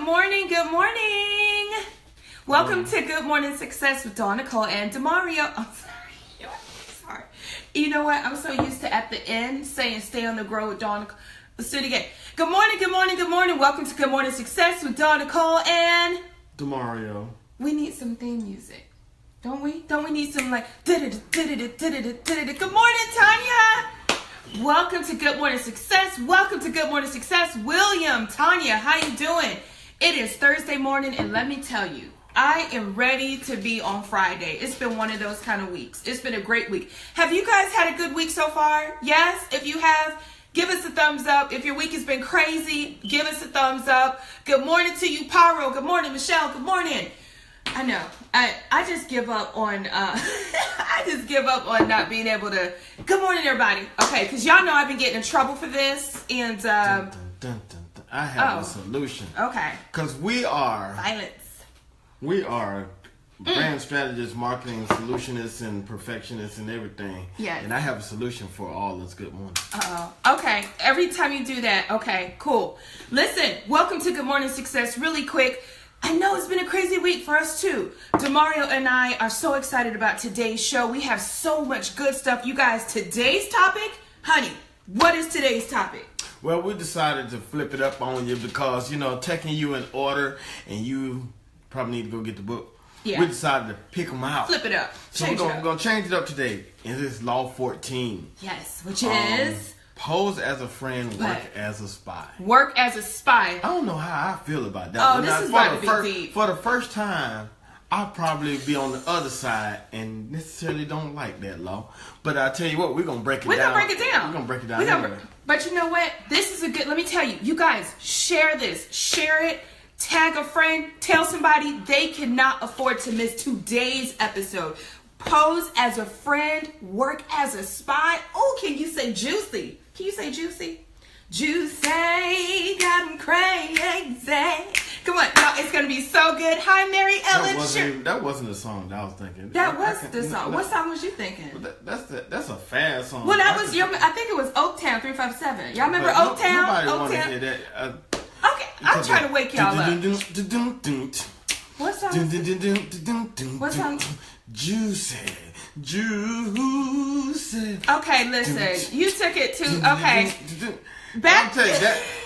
morning, good morning. Welcome to Good Morning Success with Dawn Nicole and Demario. I'm sorry. You know what? I'm so used to at the end saying stay on the grow with Dawn Nicole. Let's do it again. Good morning, good morning, good morning. Welcome to Good Morning Success with Dawn Nicole and Demario. We need some theme music. Don't we? Don't we need some like good morning, Tanya. Welcome to Good Morning Success. Welcome to Good Morning Success. William, Tanya, how you doing? It is Thursday morning, and let me tell you, I am ready to be on Friday. It's been one of those kind of weeks. It's been a great week. Have you guys had a good week so far? Yes? If you have, give us a thumbs up. If your week has been crazy, give us a thumbs up. Good morning to you, Paro. Good morning, Michelle. Good morning. I know. I just give up on not being able to. Good morning, everybody. Okay, because y'all know I've been getting in trouble for this, and I have a solution. Okay. Because we are Violence. We are brand strategists, marketing solutionists, and perfectionists, and everything. Yes. And I have a solution for all this. Good morning. Okay. Every time you do that, okay, cool. Listen, welcome to Good Morning Success. Really quick. I know it's been a crazy week for us too. Demario and I are so excited about today's show. We have so much good stuff. You guys, today's topic, honey, what is today's topic? Well, we decided to flip it up on you because, taking you in order, and you probably need to go get the book. Yeah. We decided to pick them out. Flip it up. So we're going to change it up today. And this is Law 14. Yes, which is... Pose as a friend, work as a spy. Work as a spy. I don't know how I feel about that. Oh, this is about to be deep. For the first time, I'll probably be on the other side and necessarily don't like that law. But I tell you what, we're going to break it down. We're going to break it down. We're going to break it down anyway. But you know what? This is a good... Let me tell you. You guys, share this. Share it. Tag a friend. Tell somebody they cannot afford to miss today's episode. Pose as a friend. Work as a spy. Oh, can you say juicy? Can you say juicy? Juicy, got him crazy. Come on, y'all, it's going to be so good. Hi, Mary Ellen. That wasn't the song that I was thinking. That was the song. What song was you thinking? That's a fast song. Well, that was I think it was Oaktown 357. Y'all remember Oaktown? Nobody want to hear that. Okay, I'm trying to wake y'all up. What song? What song? Juicy. Okay, listen. You took it to okay. Back to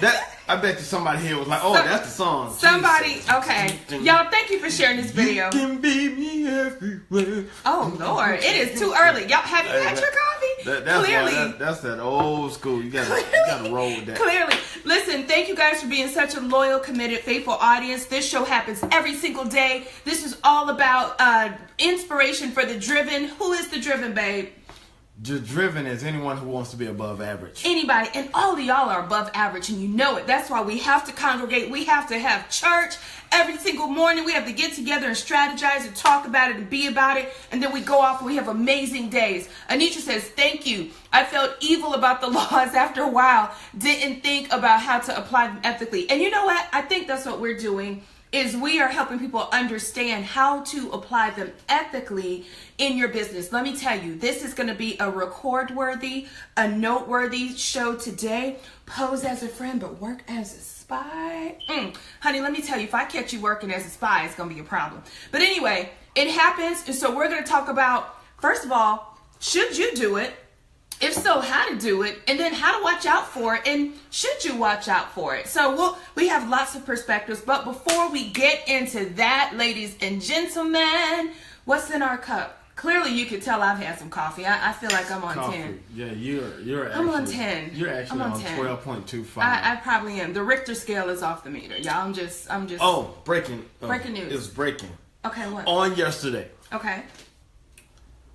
that. I bet you somebody here was like, "Oh, that's the song." Somebody, okay. Y'all, thank you for sharing this video. You can be me everywhere. Oh Lord, it is too early. Y'all, have you had your coffee? Clearly, that's that old school. You gotta roll with that. Clearly, listen. Thank you guys for being such a loyal, committed, faithful audience. This show happens every single day. This is all about inspiration for the driven. Who is the driven, babe? The driven is anyone who wants to be above average. Anybody, and all of y'all are above average, and you know it. That's why we have to congregate. We have to have church every single morning. We have to get together and strategize and talk about it and be about it, and then we go off and we have amazing days. Anitra says, thank you. I felt evil about the laws after a while. Didn't think about how to apply them ethically. And you know what? I think that's what we're doing. Is we are helping people understand how to apply them ethically in your business. Let me tell you, this is going to be a record-worthy, a noteworthy show today. Pose as a friend, but work as a spy. Honey, let me tell you, if I catch you working as a spy, it's going to be a problem. But anyway, it happens. And so we're going to talk about, first of all, should you do it? If so, how to do it, and then how to watch out for it, and should you watch out for it? So we have lots of perspectives, but before we get into that, ladies and gentlemen, what's in our cup? Clearly, you can tell I've had some coffee. I feel like I'm on coffee. 10. Yeah, you're actually... I'm on 10. You're actually on 12.25. I probably am. The Richter scale is off the meter. Y'all, I'm just... Oh, breaking news. It's breaking. Okay, what? On yesterday. Okay.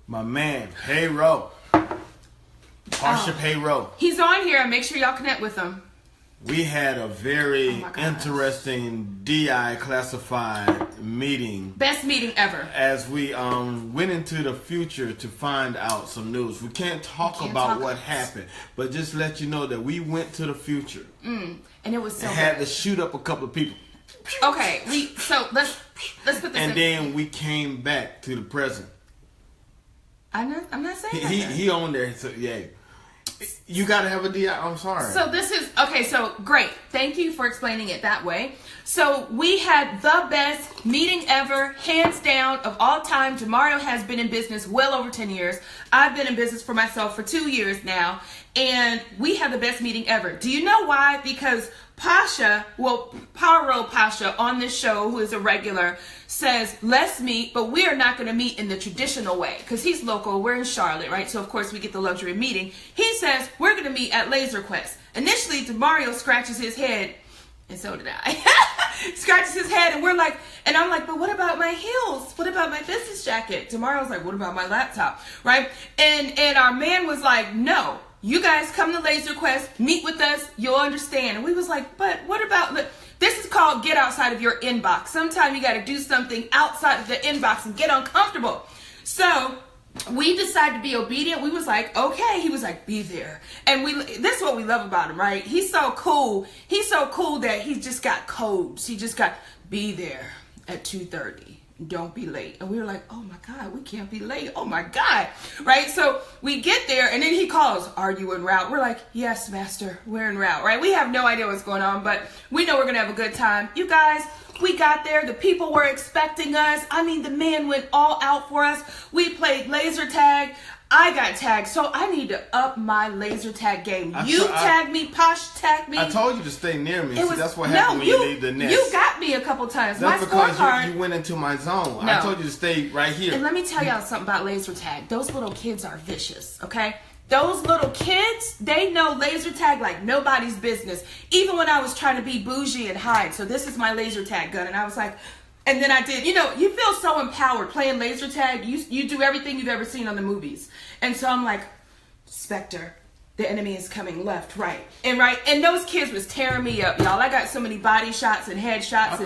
My man, Payroll. Harsha Payroll. He's on here. Make sure y'all connect with him. We had a very interesting DI classified meeting. Best meeting ever. As we went into the future to find out some news. We can't talk about what happened, but just let you know that we went to the future. And it was so and had to shoot up a couple of people. Okay, so let's put this and then we came back to the present. I'm not saying that. He on there, so yeah. You gotta have a DI. I'm sorry. So this is okay. So great. Thank you for explaining it that way. So we had the best meeting ever, hands down, of all time. Demario has been in business well over 10 years. I've been in business for myself for 2 years now, and we had the best meeting ever. Do you know why? Because Pasha, well, Paro Pasha on this show, who is a regular, says, let's meet, but we are not going to meet in the traditional way, because he's local, we're in Charlotte, right? So of course we get the luxury of meeting. He says, we're going to meet at Laser Quest. Initially, Demario scratches his head, and so did I. Scratches his head, and we're like, and I'm like, but what about my heels? What about my business jacket? Demario's like, what about my laptop, right? And our man was like, no. You guys come to Laser Quest, meet with us, you'll understand. And we was like, but what about, this is called get outside of your inbox. Sometimes you got to do something outside of the inbox and get uncomfortable. So we decided to be obedient. We was like, okay. He was like, be there. And this is what we love about him, right? He's so cool. He's so cool that he just got codes. He just got, be there at 2:30. Don't be late. And we were like, oh my God, we can't be late. Oh my God. Right? So we get there, and then he calls, are you en route? We're like, yes, master, we're en route, right? We have no idea what's going on, but we know we're going to have a good time. You guys, we got there. The people were expecting us. I mean, the man went all out for us. We played laser tag. I got tagged, so I need to up my laser tag game. Tagged me, Posh tagged me. I told you to stay near me. See, that's what happened when you leave the nest. You got me a couple times. That's my because you went into my zone. No. I told you to stay right here. And let me tell y'all something about laser tag. Those little kids are vicious, okay? Those little kids, they know laser tag like nobody's business. Even when I was trying to be bougie and hide. So this is my laser tag gun, and I was like, and then I did, you know, you feel so empowered playing laser tag. You do everything you've ever seen on the movies. And so I'm like, Spectre, the enemy is coming left, right. And those kids was tearing me up, y'all. I got so many body shots and head shots.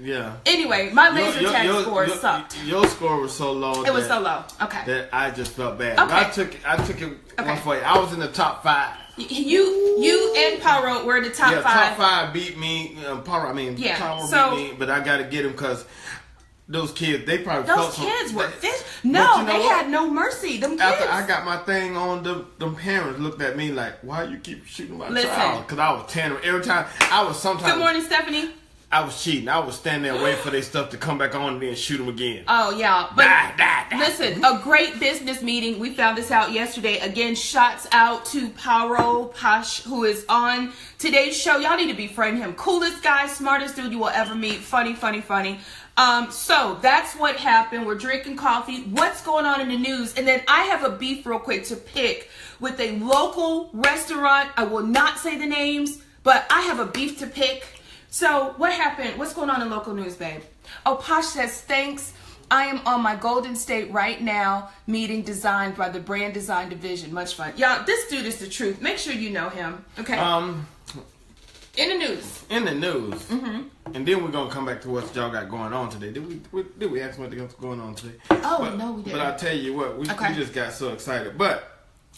Yeah. Anyway, my laser tag score sucked. Your score was so low. It was so low. Okay. That I just felt bad. Okay. I took it one for you. I was in the top 5. You and Paro were in the top 5. Top 5 beat me. Paro beat me, but I got to get him because those kids, they probably those kids were fish. No, they had no mercy. Them kids. After I got my thing on, them parents looked at me like, why you keep shooting my child? Because I was tearing every time. Good morning, Stephanie. I was cheating. I was standing there waiting for their stuff to come back on and then shoot them again. Oh, yeah. But listen, a great business meeting. We found this out yesterday. Again, shots out to Paro Pash, who is on today's show. Y'all need to befriend him. Coolest guy, smartest dude you will ever meet. Funny. So that's what happened. We're drinking coffee. What's going on in the news? And then I have a beef real quick to pick with a local restaurant. I will not say the names, but I have a beef to pick. So what happened? What's going on in local news, babe? Oh, Posh says, thanks. I am on my Golden State right now, meeting designed by the Brand Design Division. Much fun. Y'all, this dude is the truth. Make sure you know him, okay? In the news. Mm-hmm. And then we're going to come back to what y'all got going on today. Did we ask what's going on today? No, we didn't. But I'll tell you what, we just got so excited. But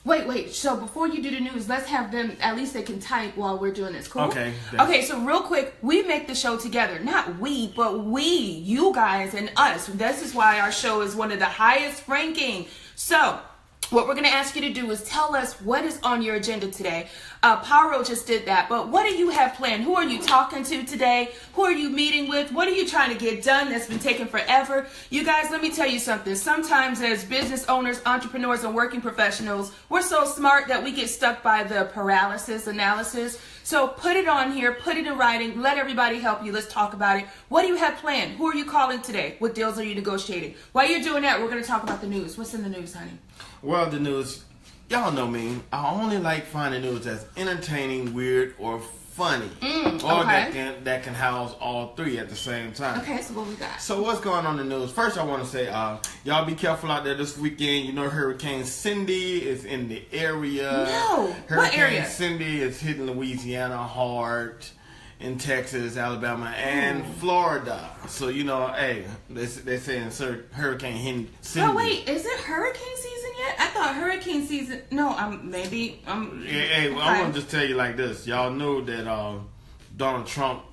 Wait. So before you do the news, let's have them, at least they can type while we're doing this. Cool? Okay. Okay, so real quick, we make the show together. Not we, but we, you guys and us. This is why our show is one of the highest ranking. So what we're going to ask you to do is tell us what is on your agenda today. Paro just did that, but what do you have planned? Who are you talking to today? Who are you meeting with? What are you trying to get done that's been taking forever? You guys, let me tell you something. Sometimes as business owners, entrepreneurs, and working professionals, we're so smart that we get stuck by the paralysis analysis. So put it on here, put it in writing, let everybody help you. Let's talk about it. What do you have planned? Who are you calling today? What deals are you negotiating? While you're doing that, we're going to talk about the news. What's in the news, honey? Well, the news, y'all know me. I only like finding news that's entertaining, weird, or funny. Or that can house all three at the same time. Okay, so what we got? So what's going on in the news? First, I want to say, y'all be careful out there this weekend. You know Hurricane Cindy is in the area. No, Hurricane what area? Cindy is hitting Louisiana hard. In Texas, Alabama, and Florida. So, you know, hey, they're saying Hurricane Cindy. Oh, wait, is it hurricane season yet? I thought hurricane season... No, I'm... Hey, well, I'm going to just tell you like this. Y'all know that Donald Trump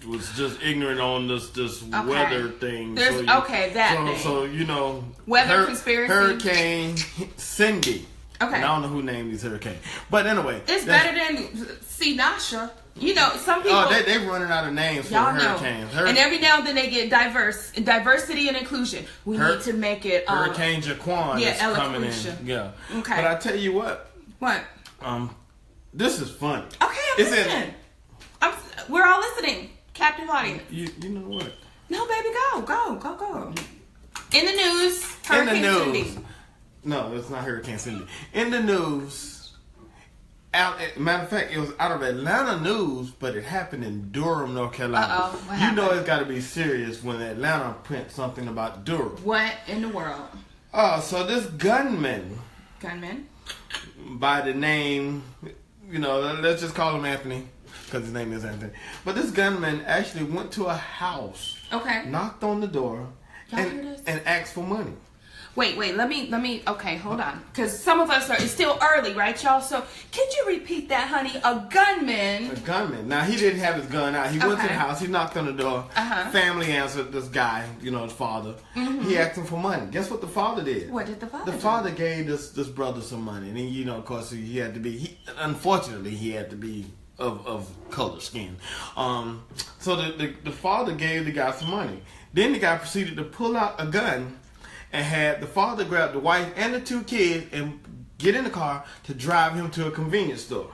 was just ignorant on this weather thing. So, you know... Weather conspiracy. Hurricane Cindy Okay. And I don't know who named these hurricanes. But anyway. It's better than Sinasha. You know, some people... Oh, they're running out of names for hurricanes. And every now and then they get diversity and inclusion. We need to make it... Hurricane Jaquan is coming in. Yeah. Okay. But I tell you what. What? This is funny. Okay, I'm listening. We're all listening. Captive audience. You know what? No, baby, go. In the news, Hurricane Cindy. No, it's not Hurricane Cindy. In the news, matter of fact, it was out of Atlanta news, but it happened in Durham, North Carolina. You know it's got to be serious when Atlanta print something about Durham. What in the world? So this gunman by the name, let's just call him Anthony, because his name is Anthony. But this gunman actually went to a house, knocked on the door, and asked for money. Wait, let me, okay, hold on. Because some of us it's still early, right, y'all? So, could you repeat that, honey? A gunman. Now, he didn't have his gun out. He went to the house. He knocked on the door. Family answered this guy, his father. He asked him for money. Guess what the father did? What did the father do? The father gave this brother some money. And he, of course, he had to be, unfortunately, he had to be of color skin. So the father gave the guy some money. Then the guy proceeded to pull out a gun and had the father grab the wife and the 2 kids and get in the car to drive him to a convenience store.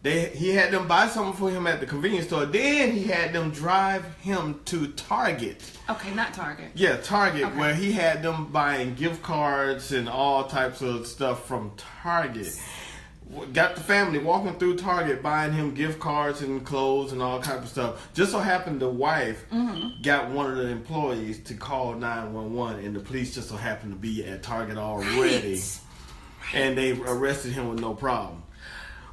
He had them buy something for him at the convenience store. Then he had them drive him to Target. Okay, not Target. Yeah, Target, where he had them buying gift cards and all types of stuff from Target. Got the family walking through Target buying him gift cards and clothes and all kinds of stuff. Just so happened the wife got one of the employees to call 911, and the police just so happened to be at Target already. And they arrested him with no problem.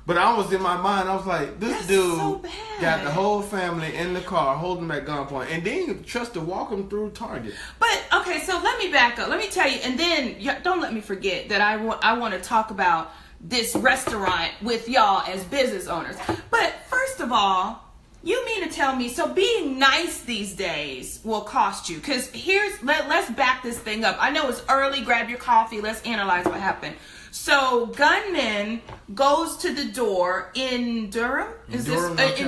But I was in my mind, I was like, this dude got the whole family in the car holding them at gunpoint, and then trust to walk them through Target. But okay, so let me back up. Let me tell you, and then don't let me forget that I want to talk about this restaurant with y'all as business owners. But first of all, you mean to tell me, so being nice these days will cost you? Because let's back this thing up. I know it's early, grab your coffee, let's analyze what happened. So gunman goes to the door in Durham? In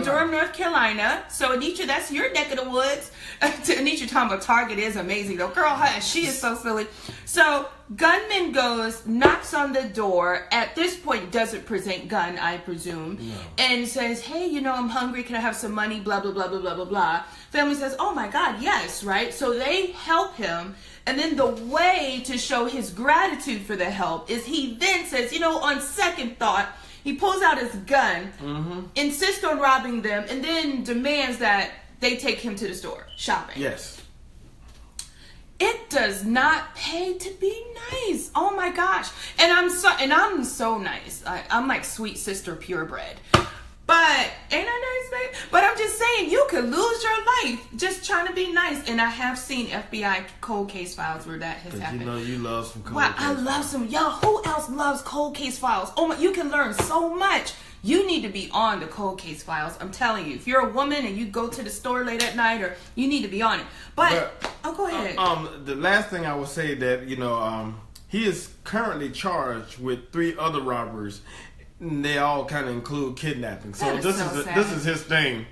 Durham, North Carolina. So Anitra, that's your neck of the woods. Anitra talking about Target is amazing though. Girl, she is so silly. So gunman goes, knocks on the door. At this point, doesn't present gun, I presume. No. And says, hey, I'm hungry. Can I have some money? Blah, blah, blah, blah, blah, blah, blah. Family says, oh my God, yes, right? So they help him. And then the way to show his gratitude for the help is he then says, on second thought, he pulls out his gun, insists on robbing them, and then demands that they take him to the store shopping. Yes. It does not pay to be nice. Oh my gosh. And I'm so nice. I'm like sweet sister purebred. But ain't I nice, babe? But I'm just saying, you could lose your life just trying to be nice. And I have seen FBI cold case files where that has happened. You love some cold case files. I love some. Y'all, who else loves cold case files? Oh my, you can learn so much. You need to be on the cold case files. I'm telling you. If you're a woman and you go to the store late at night, or you need to be on it. But go ahead. The last thing I would say that, he is currently charged with 3 other robberies. They all kind of include kidnapping. So this is his thing.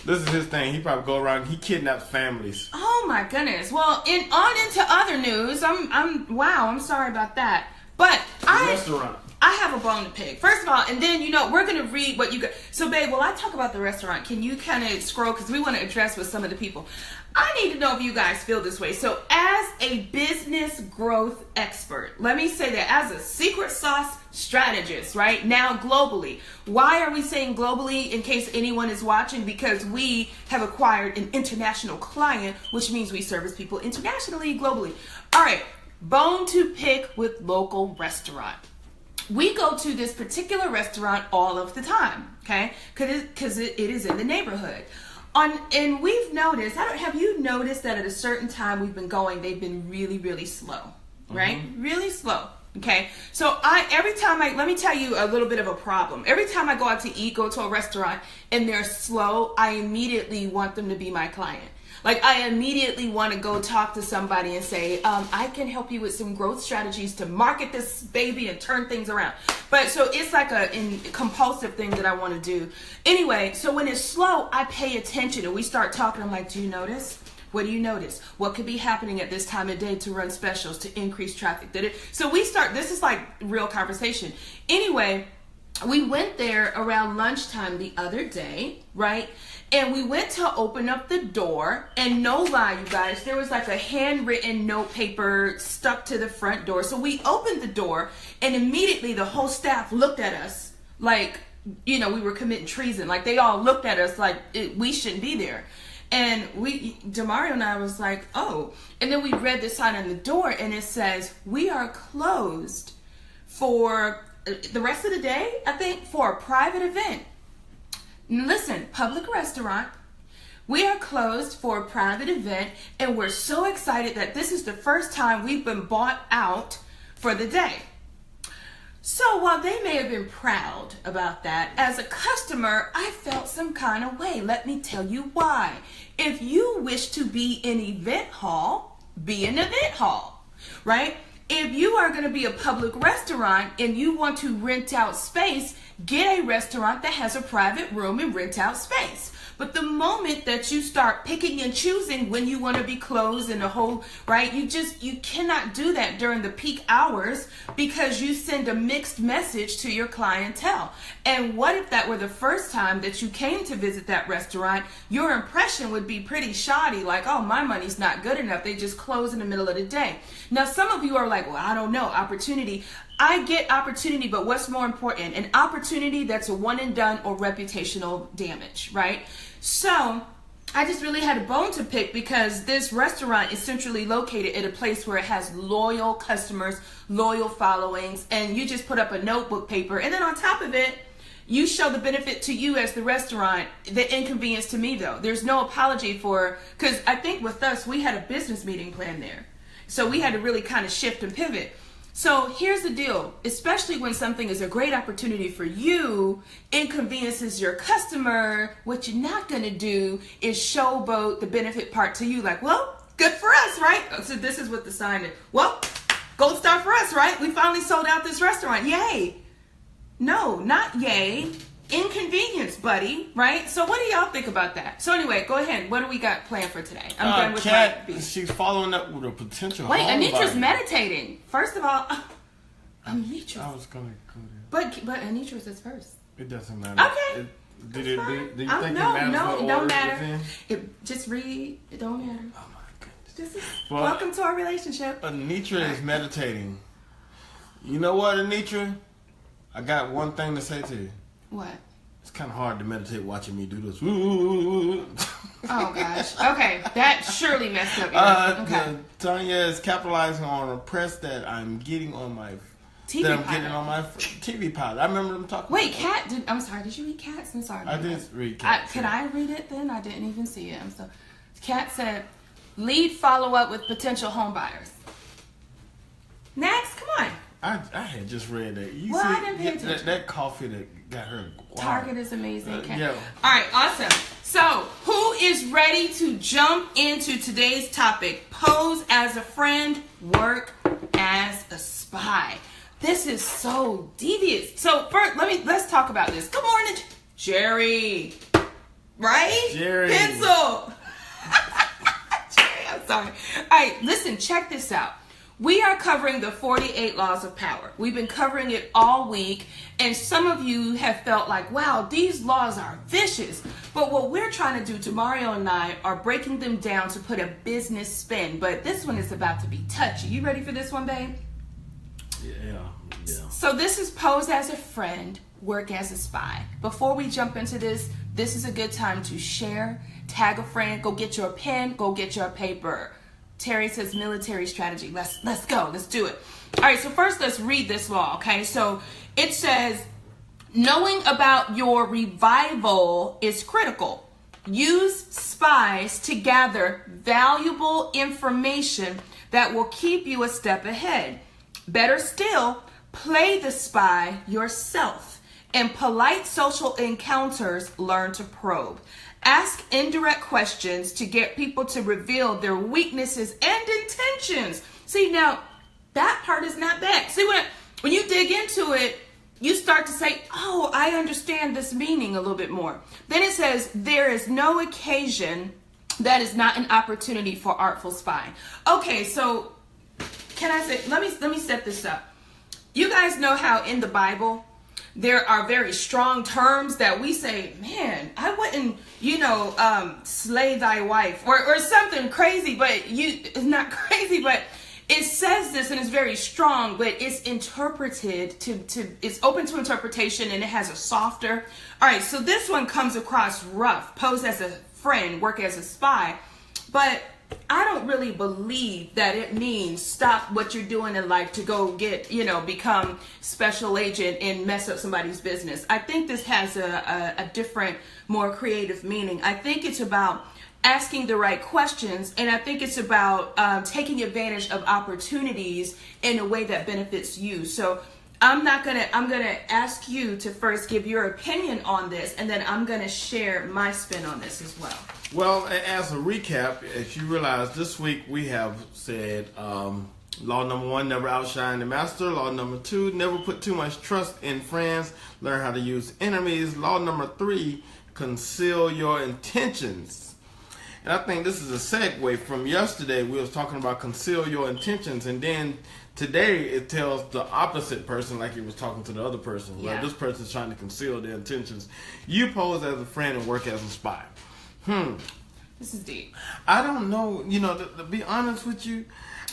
This is his thing. He probably go around. He kidnaps families. Oh my goodness. Well, on into other news. I'm sorry about that. But restaurant. I have a bone to pick. First of all, and then we're gonna read what you got. So, babe, while I talk about the restaurant, can you kind of scroll because we want to address with some of the people. I need to know if you guys feel this way. So, as a business growth expert, let me say that as a secret sauce strategist, right now globally. Why are we saying globally? In case anyone is watching, because we have acquired an international client, which means we service people internationally, globally. All right, bone to pick with local restaurant. We go to this particular restaurant all of the time, okay? Because it is in the neighborhood. And we've noticed, have you noticed that at a certain time we've been going, they've been really, really slow, right? Really slow. Okay, so let me tell you a little bit of a problem. Every time I go out to eat, go to a restaurant, and they're slow, I immediately want them to be my client. Like, I immediately want to go talk to somebody and say, I can help you with some growth strategies to market this baby and turn things around. But so it's like a compulsive thing that I want to do. Anyway, so when it's slow, I pay attention and we start talking. I'm like, do you notice? What do you notice? What could be happening at this time of day to run specials, to increase traffic? So we start, this is like real conversation. Anyway, we went there around lunchtime the other day, right? And we went to open up the door, and no lie, you guys, there was like a handwritten note paper stuck to the front door. So we opened the door, and immediately the whole staff looked at us like, we were committing treason. Like, they all looked at us like we shouldn't be there. And Demario and I was like, oh. And then we read the sign on the door, and it says, we are closed for the rest of the day, I think, for a private event. Listen, public restaurant, we are closed for a private event, and we're so excited that this is the first time we've been bought out for the day. So while they may have been proud about that, as a customer, I felt some kind of way. Let me tell you why. If you wish to be in event hall, be an event hall, right? If you are going to be a public restaurant and you want to rent out space, get a restaurant that has a private room and rent out space. But the moment that you start picking and choosing when you want to be closed and the whole, right, you cannot do that during the peak hours because you send a mixed message to your clientele. And what if that were the first time that you came to visit that restaurant? Your impression would be pretty shoddy, like, oh, my money's not good enough. They just close in the middle of the day. Now, some of you are like, well, I don't know, opportunity. I get opportunity, but what's more important? An opportunity that's a one and done or reputational damage, right? So I just really had a bone to pick because this restaurant is centrally located at a place where it has loyal customers, loyal followings, and you just put up a notebook paper. And then on top of it, you show the benefit to you as the restaurant, the inconvenience to me though. There's no apology because I think with us, we had a business meeting planned there. So we had to really kind of shift and pivot. So here's the deal, especially when something is a great opportunity for you, inconveniences your customer, what you're not going to do is showboat the benefit part to you. Like, well, good for us, right? So this is what the sign is. Well, gold star for us, right? We finally sold out this restaurant. Yay. No, not yay. Inconvenience, buddy, right? So what do y'all think about that? So anyway, go ahead. What do we got planned for today? I'm done with Kat, she's following up with a potential Wait, home Anitra's buyer. meditating. First of all, Anitra. I was going to go there. But Anitra says first. It doesn't matter. Okay. Do you think it matters No, what it don't order matter. it's in? Just read. It don't matter. Oh my goodness. Welcome to our relationship. Anitra is meditating. You know what, Anitra? I got one thing to say to you. What? It's kind of hard to meditate watching me do this. Oh gosh. Okay, that surely messed up. Okay. Tanya is capitalizing on a press that I'm getting on my TV that I'm pilot. getting on my TV pilot. I remember them talking. Wait, about Kat. I'm sorry. Did you read Kat's? I'm sorry. I did read Kat. Could I read it then? I didn't even see it. I'm so. Kat said, "Lead follow up with potential home buyers." Next, come on. I had just read that. You Well, see, I didn't pay attention. that coffee that got her. Target is amazing. Kat. Yeah. All right, awesome. So, who is ready to jump into today's topic? Pose as a friend, work as a spy. This is so devious. So, first, let's talk about this. Good morning, Jerry. Right? Jerry. Pencil. Jerry, I'm sorry. All right, listen, check this out. We are covering the 48 laws of power. We've been covering it all week, and some of you have felt like, wow, these laws are vicious. But what we're trying to do, Demario and I, are breaking them down to put a business spin. But this one is about to be touchy. You ready for this one, babe? Yeah. So this is pose as a friend, work as a spy. Before we jump into this is a good time to share, tag a friend, go get your pen, go get your paper. Terry says military strategy. Let's go. Let's do it. All right, so first let's read this law, okay? So it says, knowing about your revival is critical. Use spies to gather valuable information that will keep you a step ahead. Better still, play the spy yourself. In polite social encounters, learn to probe. Ask indirect questions to get people to reveal their weaknesses and intentions. See, now, that part is not bad. See, when you dig into it, you start to say, oh, I understand this meaning a little bit more. Then it says, there is no occasion that is not an opportunity for artful spying. Okay, so can I say, let me set this up. You guys know how in the Bible, there are very strong terms that we say, man, I wouldn't, slay thy wife or something crazy, but it's not crazy, but it says this and it's very strong, but it's interpreted it's open to interpretation and it has a softer. All right, so this one comes across rough, pose as a friend, work as a spy, but I don't really believe that it means stop what you're doing in life to go get, become special agent and mess up somebody's business. I think this has a different, more creative meaning. I think it's about asking the right questions, and I think it's about taking advantage of opportunities in a way that benefits you. So I'm gonna ask you to first give your opinion on this, and then I'm gonna share my spin on this as well. Well, as a recap, as you realize, this week we have said law number 1, never outshine the master. Law number 2, never put too much trust in friends. Learn how to use enemies. Law number 3, conceal your intentions. And I think this is a segue from yesterday. We was talking about conceal your intentions, and then today it tells the opposite person, like it was talking to the other person. Yeah. Well, this person's trying to conceal their intentions. You pose as a friend and work as a spy. This is deep. I don't know, to be honest with you,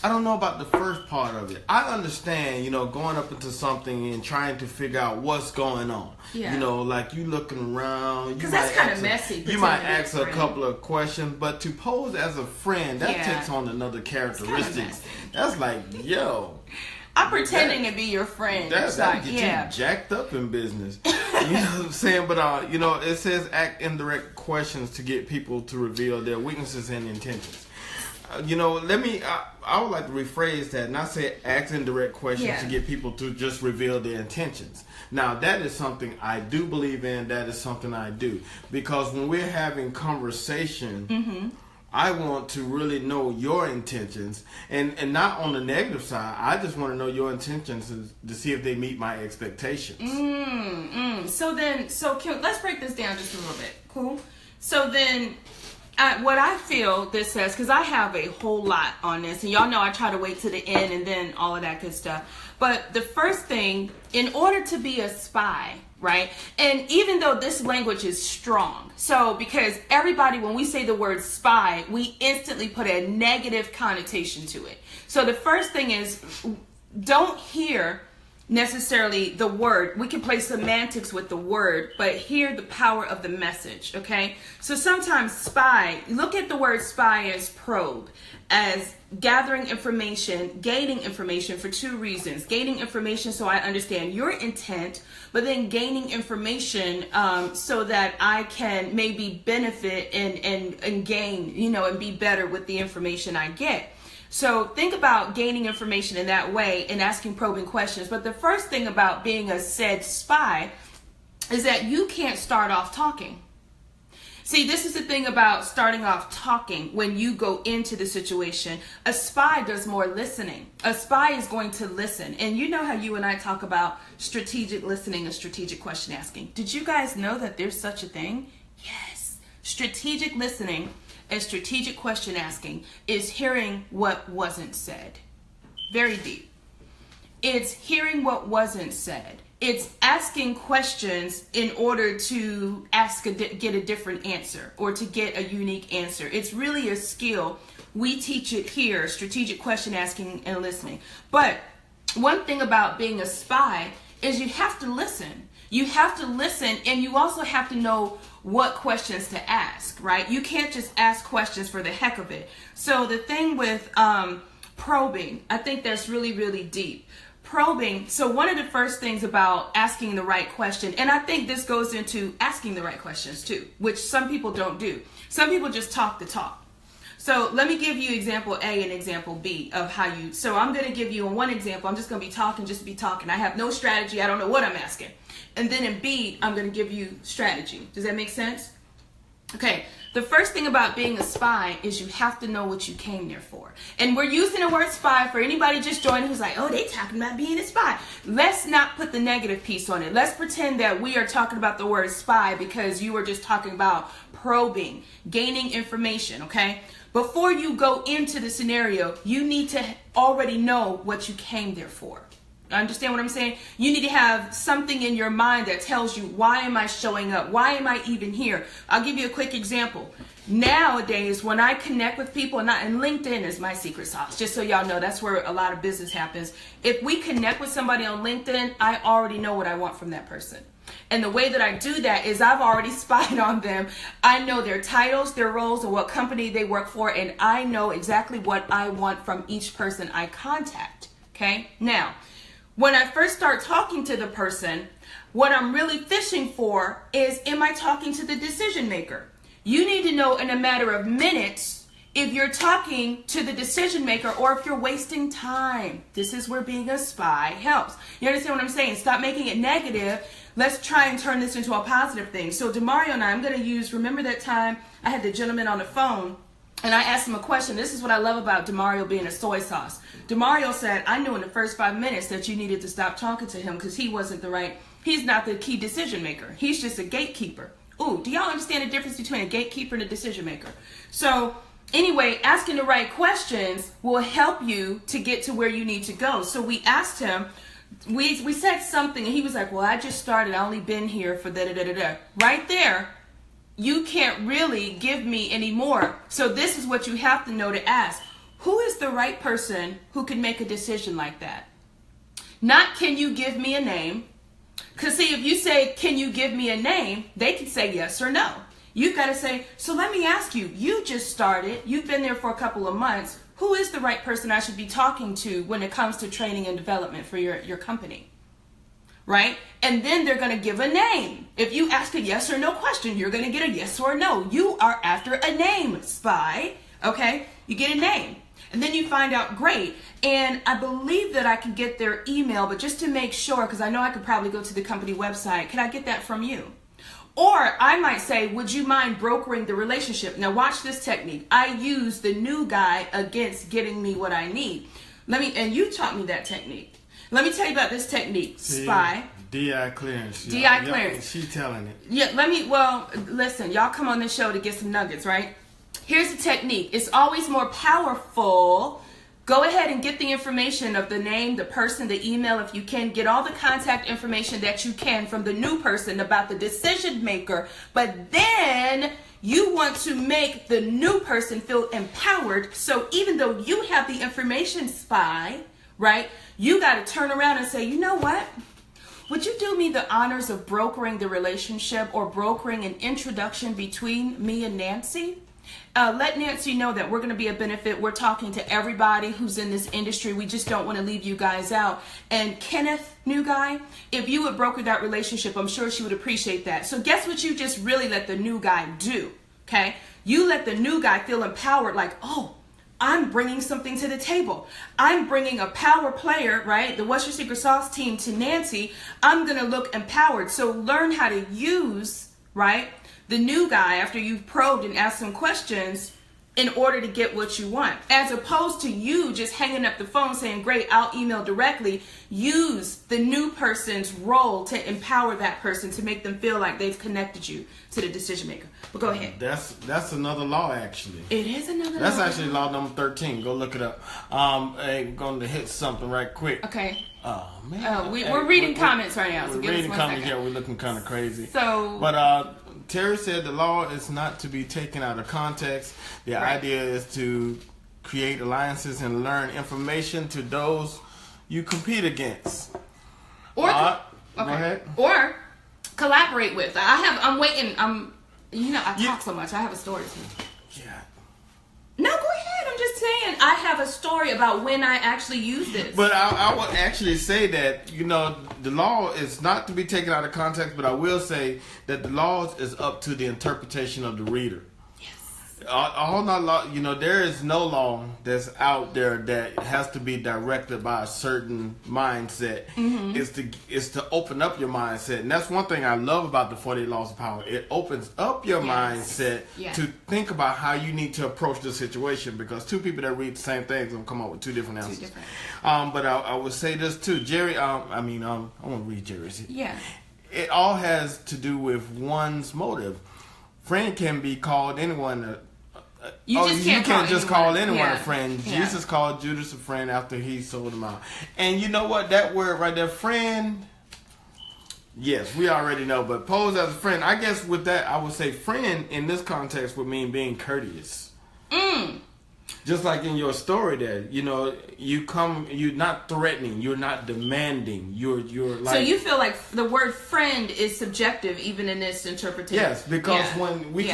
I don't know about the first part of it. I understand, going up into something and trying to figure out what's going on. Yeah. Like you looking around. Because that's kind of messy. You might ask a couple of questions, but to pose as a friend, that takes on another characteristic. That's like, yo. I'm pretending to be your friend. That get you jacked up in business. You know what I'm saying? But, it says act indirect questions to get people to reveal their weaknesses and intentions. I would like to rephrase that, not say ask indirect questions to get people to just reveal their intentions. Now, that is something I do believe in. That is something I do. Because when we're having conversation, I want to really know your intentions, and not on the negative side. I just want to know your intentions to see if they meet my expectations. So let's break this down just a little bit. Cool. So then, what I feel this says, because I have a whole lot on this, and y'all know I try to wait to the end and then all of that good stuff. But the first thing, in order to be a spy, right? And even though this language is strong, so because everybody, when we say the word spy, we instantly put a negative connotation to it. So the first thing is, don't hear necessarily the word. We can play semantics with the word, but hear the power of the message, okay? So sometimes spy, look at the word spy as probe, as gathering information, gaining information for 2 reasons. Gaining information so I understand your intent, but then gaining information so that I can maybe benefit and gain, and be better with the information I get. So think about gaining information in that way and asking probing questions. But the first thing about being a said spy is that you can't start off talking. See, this is the thing about starting off talking when you go into the situation. A spy does more listening. A spy is going to listen. And you know how you and I talk about strategic listening and strategic question asking. Did you guys know that there's such a thing? Yes. Strategic listening and strategic question asking is hearing what wasn't said. Very deep. It's hearing what wasn't said. It's asking questions in order to get a different answer or to get a unique answer. It's really a skill. We teach it here, strategic question asking and listening. But one thing about being a spy is you have to listen. You have to listen, and you also have to know what questions to ask, right? You can't just ask questions for the heck of it. So the thing with probing, I think that's really, really deep. Probing, so one of the first things about asking the right question, and I think this goes into asking the right questions too, which some people don't do. Some people just talk the talk. So let me give you example A and example B of how you, so I'm going to give you in one example, I'm just going to be talking just to be talking. I have no strategy. I don't know what I'm asking. And then in B, I'm going to give you strategy. Does that make sense? Okay, the first thing about being a spy is you have to know what you came there for. And we're using the word spy for anybody just joining who's like, oh, they talking about being a spy. Let's not put the negative piece on it. Let's pretend that we are talking about the word spy because you were just talking about probing, gaining information, okay? Before you go into the scenario, you need to already know what you came there for. Understand what I'm saying? You need to have something in your mind that tells you, why am I showing up? Why am I even here? I'll give you a quick example. Nowadays, when I connect with people, and LinkedIn is my secret sauce, just so y'all know, that's where a lot of business happens. If we connect with somebody on LinkedIn, I already know what I want from that person. And the way that I do that is I've already spied on them. I know their titles, their roles, and what company they work for, and I know exactly what I want from each person I contact. Okay? Now, when I first start talking to the person, what I'm really fishing for is, am I talking to the decision maker? You need to know in a matter of minutes if you're talking to the decision maker or if you're wasting time. This is where being a spy helps. You understand what I'm saying? Stop making it negative. Let's try and turn this into a positive thing. So Demario and I'm going to use, remember that time I had the gentleman on the phone and I asked him a question. This is what I love about Demario being a soy sauce. Demario said, I knew in the first 5 minutes that you needed to stop talking to him because he wasn't he's not the key decision maker. He's just a gatekeeper. Ooh, do y'all understand the difference between a gatekeeper and a decision maker? So anyway, asking the right questions will help you to get to where you need to go. So we asked him, we said something and he was like, well, I just started. I only been here for da-da-da-da-da. Right there. You can't really give me any more. So this is what you have to know to ask. Who is the right person who can make a decision like that? Not can you give me a name? Because see, if you say, can you give me a name? They can say yes or no. You've got to say, so let me ask you, you just started, you've been there for a couple of months. Who is the right person I should be talking to when it comes to training and development for your company? Right? And then they're going to give a name. If you ask a yes or no question, you're going to get a yes or no. You are after a name, spy. Okay? You get a name. And then you find out, great. And I believe that I can get their email, but just to make sure, because I know I could probably go to the company website, can I get that from you? Or I might say, would you mind brokering the relationship? Now watch this technique. I use the new guy against getting me what I need. And you taught me that technique. Let me tell you about this technique, spy. DI clearance. DI clearance. She telling it. Yeah, listen, y'all come on this show to get some nuggets, right? Here's the technique. It's always more powerful. Go ahead and get the information of the name, the person, the email, if you can. Get all the contact information that you can from the new person about the decision maker. But then you want to make the new person feel empowered. So even though you have the information, spy, right? You got to turn around and say, you know what? Would you do me the honors of brokering the relationship or brokering an introduction between me and Nancy? Let Nancy know that we're going to be a benefit. We're talking to everybody who's in this industry. We just don't want to leave you guys out. And Kenneth, new guy, if you would broker that relationship, I'm sure she would appreciate that. So guess what you just really let the new guy do, okay? You let the new guy feel empowered, like, oh, I'm bringing something to the table. I'm bringing a power player, right? The What's Your Secret Sauce team to Nancy. I'm going to look empowered. So learn how to use, right, the new guy after you've probed and asked some questions in order to get what you want. As opposed to you just hanging up the phone saying, great, I'll email directly. Use the new person's role to empower that person to make them feel like they've connected you to the decision maker. But go ahead. That's another law, actually. It is another law. That's actually law number 13. Go look it up. Hey, we're going to hit something right quick. Okay. Oh, man. We're reading comments right now. We're reading comments. Yeah, we're looking kind of crazy. So, but Terry said the law is not to be taken out of context. The idea is to create alliances and learn information to those you compete against. Or go ahead. Or collaborate with. I'm waiting. I talk so much. I have a story too. Yeah. No, go ahead. I'm just saying I have a story about when I actually use this. But I would actually say that, the law is not to be taken out of context, but I will say that the law is up to the interpretation of the reader. Yes. a whole lot law. You know, there is no law that's out there that has to be directed by a certain mindset. It's to open up your mindset, and that's one thing I love about the 48 Laws of Power. It opens up your mindset to think about how you need to approach the situation, because two people that read the same things will come up with two different answers. But I would say this too, Jerry. I want to read Jerry's. Yeah. It all has to do with one's motive. Friend can be called anyone. You can't just call anyone a friend. Yeah. Jesus called Judas a friend after he sold him out. And you know what? That word right there, friend. Yes, we already know. But pose as a friend. I guess with that, I would say friend in this context would mean being courteous. Just like in your story there, you know, you're not threatening, you're not demanding, you're like... So you feel like the word friend is subjective even in this interpretation? Yes, because when we it's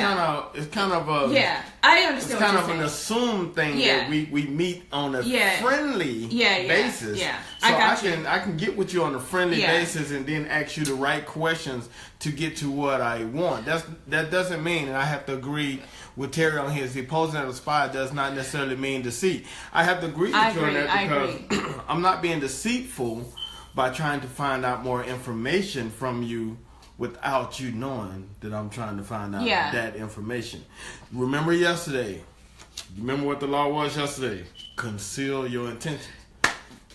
kind of a... Yeah, I understand it's kind of an assumed thing that we meet on a friendly basis. Yeah, so I can get with you on a friendly basis and then ask you the right questions to get to what I want. That doesn't mean, and I have to agree with Terry on his, posing as a spy does not necessarily mean deceit. I have to agree with you on that because I'm not being deceitful by trying to find out more information from you without you knowing that I'm trying to find out that information. Remember yesterday? Remember what the law was yesterday? Conceal your intentions.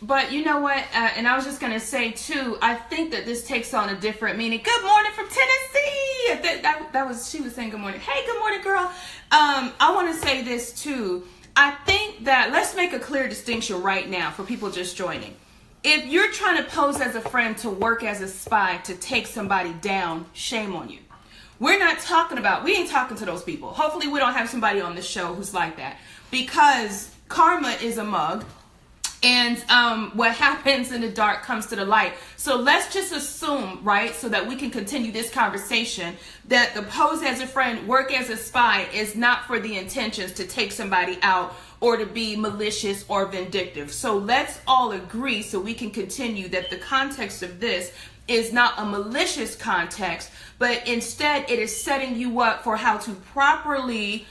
But you know what? And I was just going to say, too, I think that this takes on a different meaning. Good morning from Tennessee. She was saying good morning. Hey, good morning, girl. I want to say this, too. I think that let's make a clear distinction right now for people just joining. If you're trying to pose as a friend to work as a spy to take somebody down, shame on you. We ain't talking to those people. Hopefully we don't have somebody on the show who's like that, because karma is a mug. And what happens in the dark comes to the light. So let's just assume, right, so that we can continue this conversation, that the pose as a friend, work as a spy is not for the intentions to take somebody out or to be malicious or vindictive. So let's all agree so we can continue that the context of this is not a malicious context, but instead it is setting you up for how to properly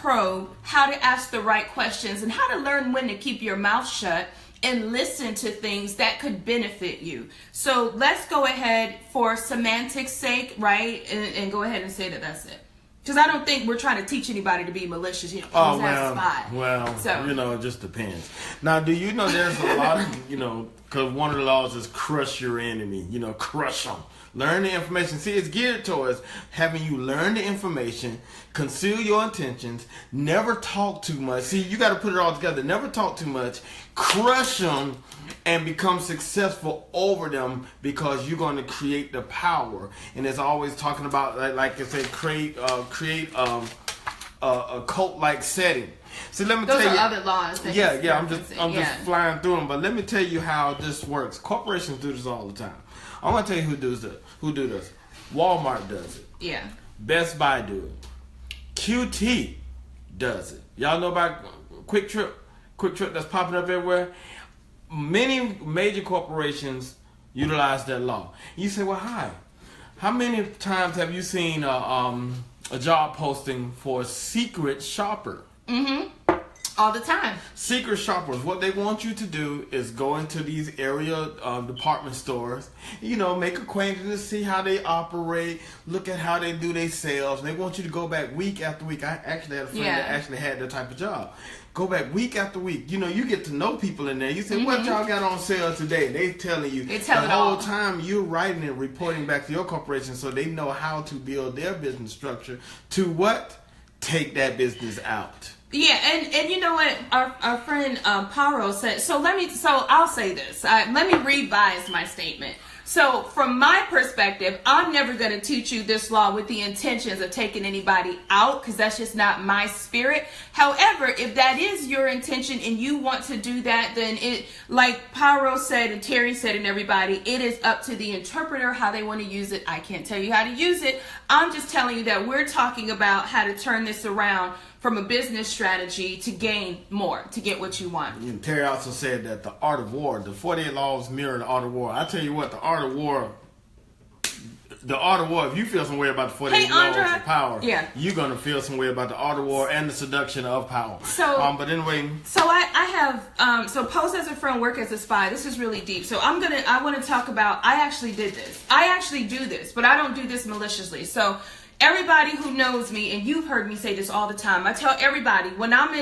probe, how to ask the right questions, and how to learn when to keep your mouth shut and listen to things that could benefit you. So let's go ahead, for semantics sake, right, and go ahead and say that that's it. Because I don't think we're trying to teach anybody to be malicious, you know. So, you know, it just depends. Now, do you know there's a lot of, you know, because one of the laws is crush your enemy, you know, crush them. Learn the information. See, it's geared towards having you learn the information, conceal your intentions, never talk too much. See, you got to put it all together. Never talk too much, crush them, and become successful over them, because you're going to create the power. And it's always talking about, like I said, create a cult-like setting. So let me tell you. Those are other laws. I'm just flying through them. But let me tell you how this works. Corporations do this all the time. I'm gonna tell you who do this. Walmart does it. Yeah. Best Buy do it. QT does it. Y'all know about Quick Trip? Quick Trip that's popping up everywhere. Many major corporations utilize that law. You say, well, hi. How many times have you seen a job posting for a secret shopper? Mm-hmm. All the time. Secret shoppers, what they want you to do is go into these area department stores, you know, make acquaintances, see how they operate, look at how they do their sales. They want you to go back week after week. I actually had a friend that actually had that type of job. Go back week after week. You know, you get to know people in there. You say, what y'all got on sale today? They telling you. The whole time you're writing and reporting back to your corporation, so they know how to build their business structure to what? Take that business out. Yeah, and you know what our friend Paro said. So I'll say this. Let me revise my statement. So from my perspective, I'm never going to teach you this law with the intentions of taking anybody out, because that's just not my spirit. However, if that is your intention and you want to do that, then it, like Paro said and Terry said and everybody, it is up to the interpreter how they want to use it. I can't tell you how to use it. I'm just telling you that we're talking about how to turn this around from a business strategy to gain more, to get what you want. And Terry also said that the art of war, the 48 laws mirror the art of war. I tell you what, the art of war the art of war. If you feel some way about the 48 laws of power, you're gonna feel some way about the art of war and the seduction of power. So, but anyway, so I have so pose as a friend, work as a spy. This is really deep. So I want to talk about. I actually did this. I actually do this, but I don't do this maliciously. So everybody who knows me, and you've heard me say this all the time, I tell everybody when I'm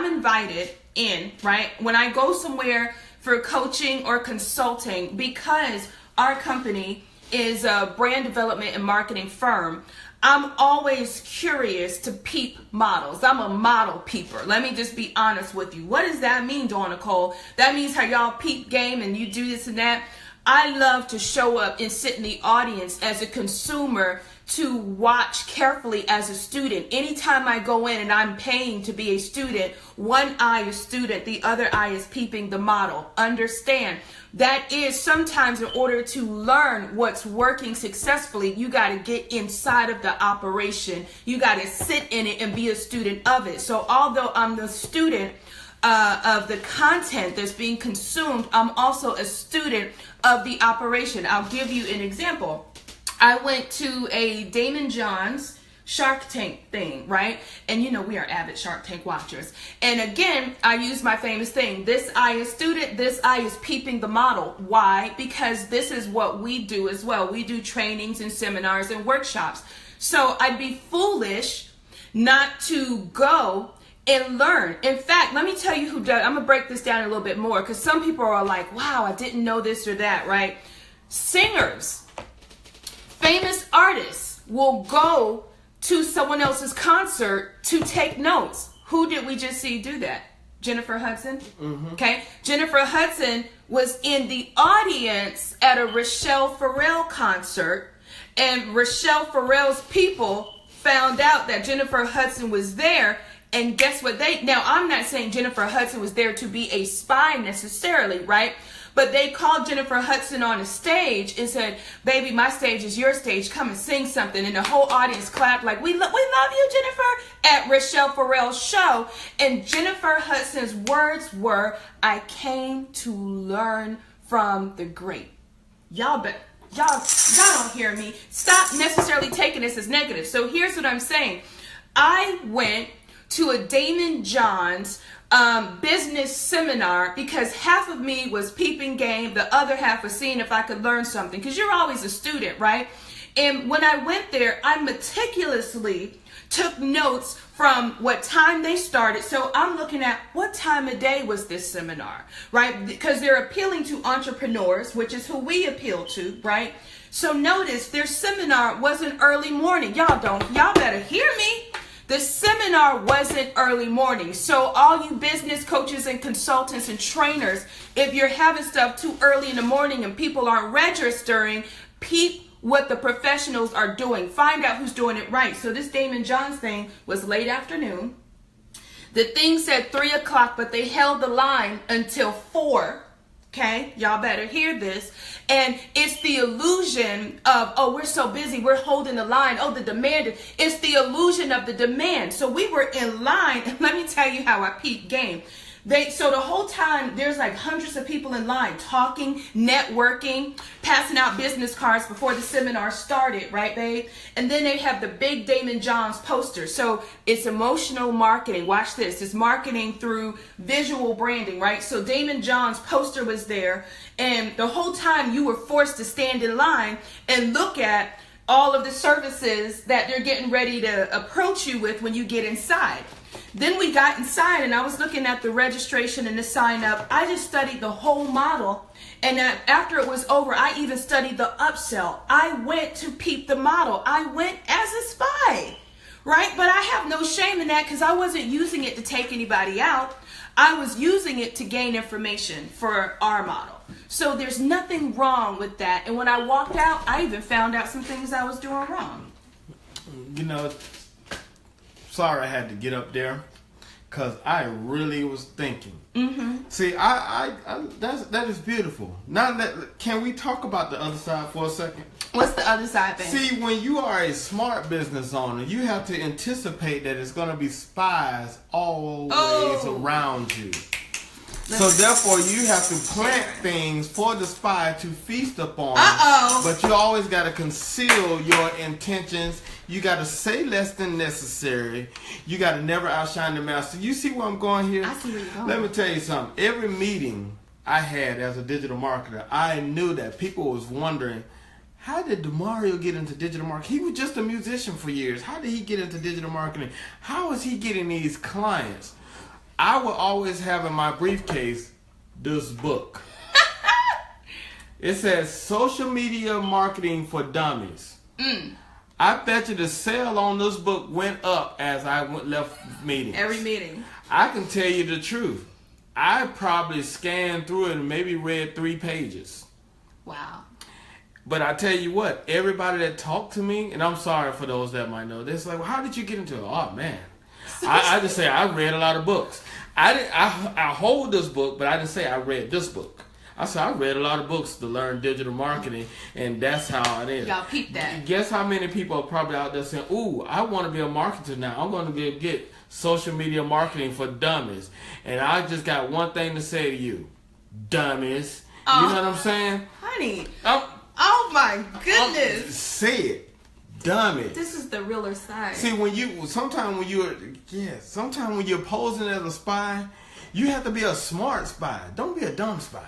invited in, right? When I go somewhere for coaching or consulting, because our company is a brand development and marketing firm, I'm always curious to peep models. I'm a model peeper. Let me just be honest with you. What does that mean, Dawn Nicole? That means how y'all peep game and you do this and that. I love to show up and sit in the audience as a consumer to watch carefully as a student. Anytime I go in and I'm paying to be a student, one eye is student, the other eye is peeping the model. Understand, that is sometimes in order to learn what's working successfully, you got to get inside of the operation. You got to sit in it and be a student of it. So although I'm the student of the content that's being consumed, I'm also a student of the operation. I'll give you an example. I went to a Daymond Johns Shark Tank thing, right? And you know, we are avid Shark Tank watchers. And again, I use my famous thing. This eye is student, this eye is peeping the model. Why? Because this is what we do as well. We do trainings and seminars and workshops. So I'd be foolish not to go and learn. In fact, let me tell you who does. I'm going to break this down a little bit more, because some people are like, wow, I didn't know this or that, right? Singers, famous artists will go to someone else's concert to take notes. Who did we just see do that? Jennifer Hudson. Mm-hmm. Okay. Jennifer Hudson was in the audience at a Rachelle Ferrell concert, and Rachelle Ferrell's people found out that Jennifer Hudson was there. And guess what? Now, I'm not saying Jennifer Hudson was there to be a spy necessarily, right? But they called Jennifer Hudson on a stage and said, baby, my stage is your stage. Come and sing something. And the whole audience clapped like, we love you, Jennifer, at Rachelle Ferrell's show. And Jennifer Hudson's words were, I came to learn from the great. Y'all don't hear me. Stop necessarily taking this as negative. So here's what I'm saying. I went to a Daymond Johns business seminar because half of me was peeping game, the other half was seeing if I could learn something, because you're always a student, right? And when I went there, I meticulously took notes from what time they started. So I'm looking at what time of day was this seminar, right? Because they're appealing to entrepreneurs, which is who we appeal to, right? So notice their seminar wasn't early morning. Y'all better hear me. The seminar wasn't early morning. So all you business coaches and consultants and trainers, if you're having stuff too early in the morning and people aren't registering, peep what the professionals are doing. Find out who's doing it right. So this Daymond Johns thing was late afternoon. The thing said 3 o'clock, but they held the line until 4. Okay, y'all better hear this. And it's the illusion of, oh, we're so busy, we're holding the line. Oh, the demand. It's the illusion of the demand. So we were in line, and let me tell you how I peeped game. So the whole time, there's like hundreds of people in line talking, networking, passing out business cards before the seminar started, right, babe? And then they have the big Daymond Johns poster. So it's emotional marketing. Watch this. It's marketing through visual branding, right? So Daymond Johns poster was there, and the whole time you were forced to stand in line and look at all of the services that they're getting ready to approach you with when you get inside. Then we got inside, and I was looking at the registration and the sign up. I just studied the whole model, and after it was over, I even studied the upsell. I went to peep the model. I went as a spy, right? But I have no shame in that, because I wasn't using it to take anybody out. I was using it to gain information for our model. So there's nothing wrong with that. And when I walked out, I even found out some things I was doing wrong. You know, sorry I had to get up there, because I really was thinking. Mm-hmm. See, that is beautiful. Now, can we talk about the other side for a second? What's the other side, baby? See, when you are a smart business owner, you have to anticipate that it's going to be spies always around you. So therefore, you have to plant things for the spy to feast upon. But you always got to conceal your intentions. You got to say less than necessary. You got to never outshine the master. You see where I'm going here? I see where you're going. Let me tell you something. Every meeting I had as a digital marketer, I knew that people was wondering, how did DeMario get into digital marketing? He was just a musician for years. How did he get into digital marketing? How is he getting these clients? I will always have in my briefcase this book. It says Social Media Marketing for Dummies. I bet you the sale on this book went up as I left meetings. Every meeting. I can tell you the truth. I probably scanned through it and maybe read 3 pages. Wow. But I tell you what, everybody that talked to me, and I'm sorry for those that might know this, like, well, how did you get into it? Oh, man. I just say I read a lot of books. I hold this book, but I didn't say I read this book. I said I read a lot of books to learn digital marketing, and that's how it is. Y'all peep that. Guess how many people are probably out there saying, ooh, I want to be a marketer now. I'm going to get social media marketing for dummies. And I just got one thing to say to you. Dummies. You know what I'm saying? Honey. Oh my goodness. Say it. Dummy. This is the realer side. See, sometimes when you're posing as a spy, you have to be a smart spy. Don't be a dumb spy.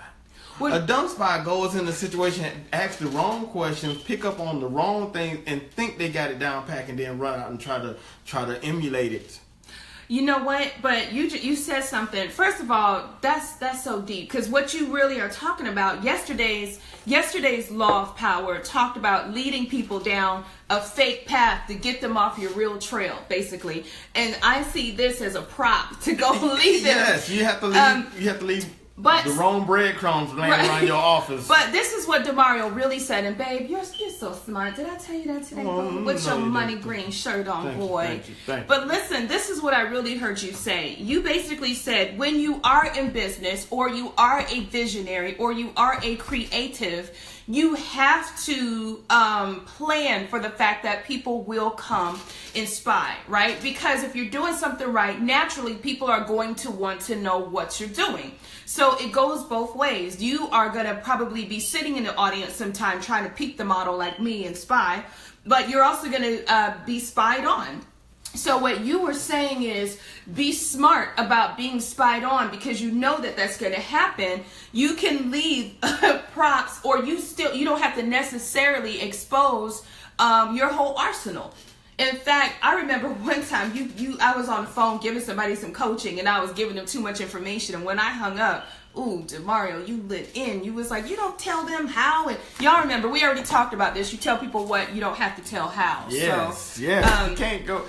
A dumb spy goes in the situation, asks the wrong questions, pick up on the wrong things, and think they got it down pat, and then run out and try to emulate it. You know what? But you said something. First of all, that's so deep, because what you really are talking about, yesterday's Law of Power talked about leading people down a fake path to get them off your real trail, basically. And I see this as a prop to go lead them. Yes, you have to leave. But the wrong breadcrumbs laying around your office. But this is what DeMario really said. And babe, you're so smart. Did I tell you that today? With your money green shirt on, boy. Thank you. But listen, this is what I really heard you say. You basically said when you are in business, or you are a visionary, or you are a creative, you have to plan for the fact that people will come and spy, right? Because if you're doing something right, naturally people are going to want to know what you're doing. So it goes both ways. You are going to probably be sitting in the audience sometime trying to peek the model like me and spy, but you're also going to be spied on. So what you were saying is be smart about being spied on, because you know that that's going to happen. You can leave props, or you don't have to necessarily expose your whole arsenal. In fact, I remember one time I was on the phone giving somebody some coaching, and I was giving them too much information. And when I hung up, ooh, DeMario, you lit in. You was like, you don't tell them how. And y'all remember, we already talked about this. You tell people what, you don't have to tell how. Yes. You can't go,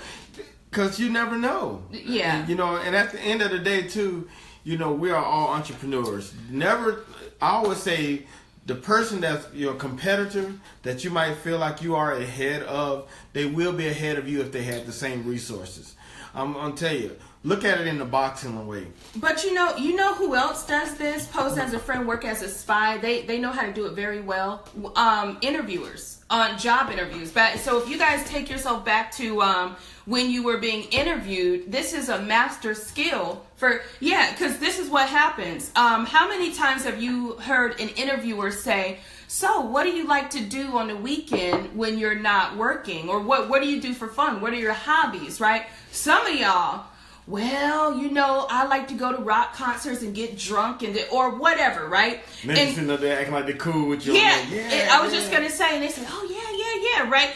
because you never know. Yeah. And at the end of the day, too, we are all entrepreneurs. I always say, the person that's your competitor, that you might feel like you are ahead of, they will be ahead of you if they have the same resources. I'm going to tell you, look at it in the boxing way. But you know who else does this? Pose as a friend, work as a spy. They know how to do it very well. Interviewers on job interviews. So if you guys take yourself back to when you were being interviewed, this is a master skill because this is what happens. How many times have you heard an interviewer say, so what do you like to do on the weekend when you're not working? Or what do you do for fun? What are your hobbies, right? Some of y'all, well, I like to go to rock concerts and get drunk or whatever, right? And they're acting like they're cool with you. Yeah, I was just going to say, and they said, oh, yeah, right?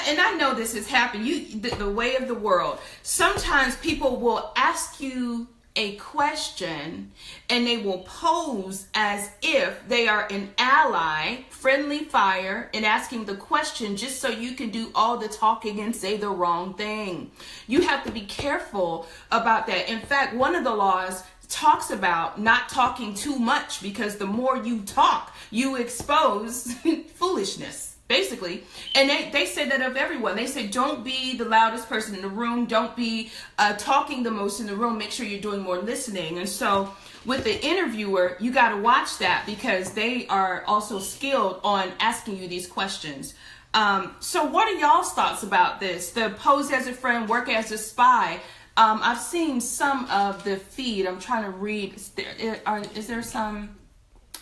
And I know this has happened. The way of the world. Sometimes people will ask you a question, and they will pose as if they are an ally, friendly fire, and asking the question just so you can do all the talking and say the wrong thing. You have to be careful about that. In fact, one of the laws talks about not talking too much, because the more you talk, you expose foolishness. Basically, and they say that of everyone. They say don't be the loudest person in the room. Don't be talking the most in the room. Make sure you're doing more listening. And so with the interviewer, you got to watch that, because they are also skilled on asking you these questions. So what are y'all's thoughts about this? The pose as a friend, work as a spy. I've seen some of the feed. I'm trying to read. Is there some?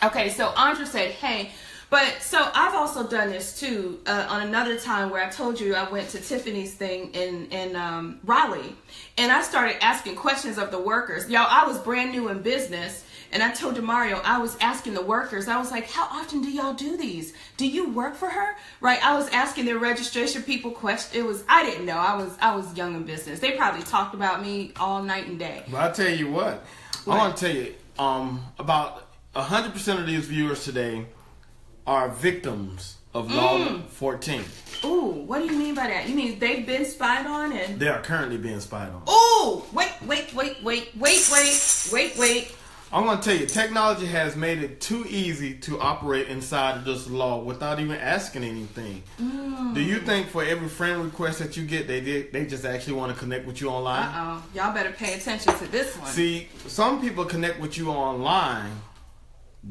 Okay, so Andra said, hey, but so I've also done this too on another time where I told you I went to Tiffany's thing in Raleigh, and I started asking questions of the workers. Y'all, I was brand new in business, and I told Demario, I was asking the workers, I was like, how often do y'all do these? Do you work for her? Right? I was asking their registration people questions. I didn't know. I was young in business. They probably talked about me all night and day. But I tell you what, I want to tell you, about 100% of these viewers today are victims of Law 14. Ooh, what do you mean by that? You mean they've been spied on and they are currently being spied on. Ooh, wait. I'm going to tell you, technology has made it too easy to operate inside of this law without even asking anything. Do you think for every friend request that you get, they just actually want to connect with you online? Y'all better pay attention to this one. See, some people connect with you online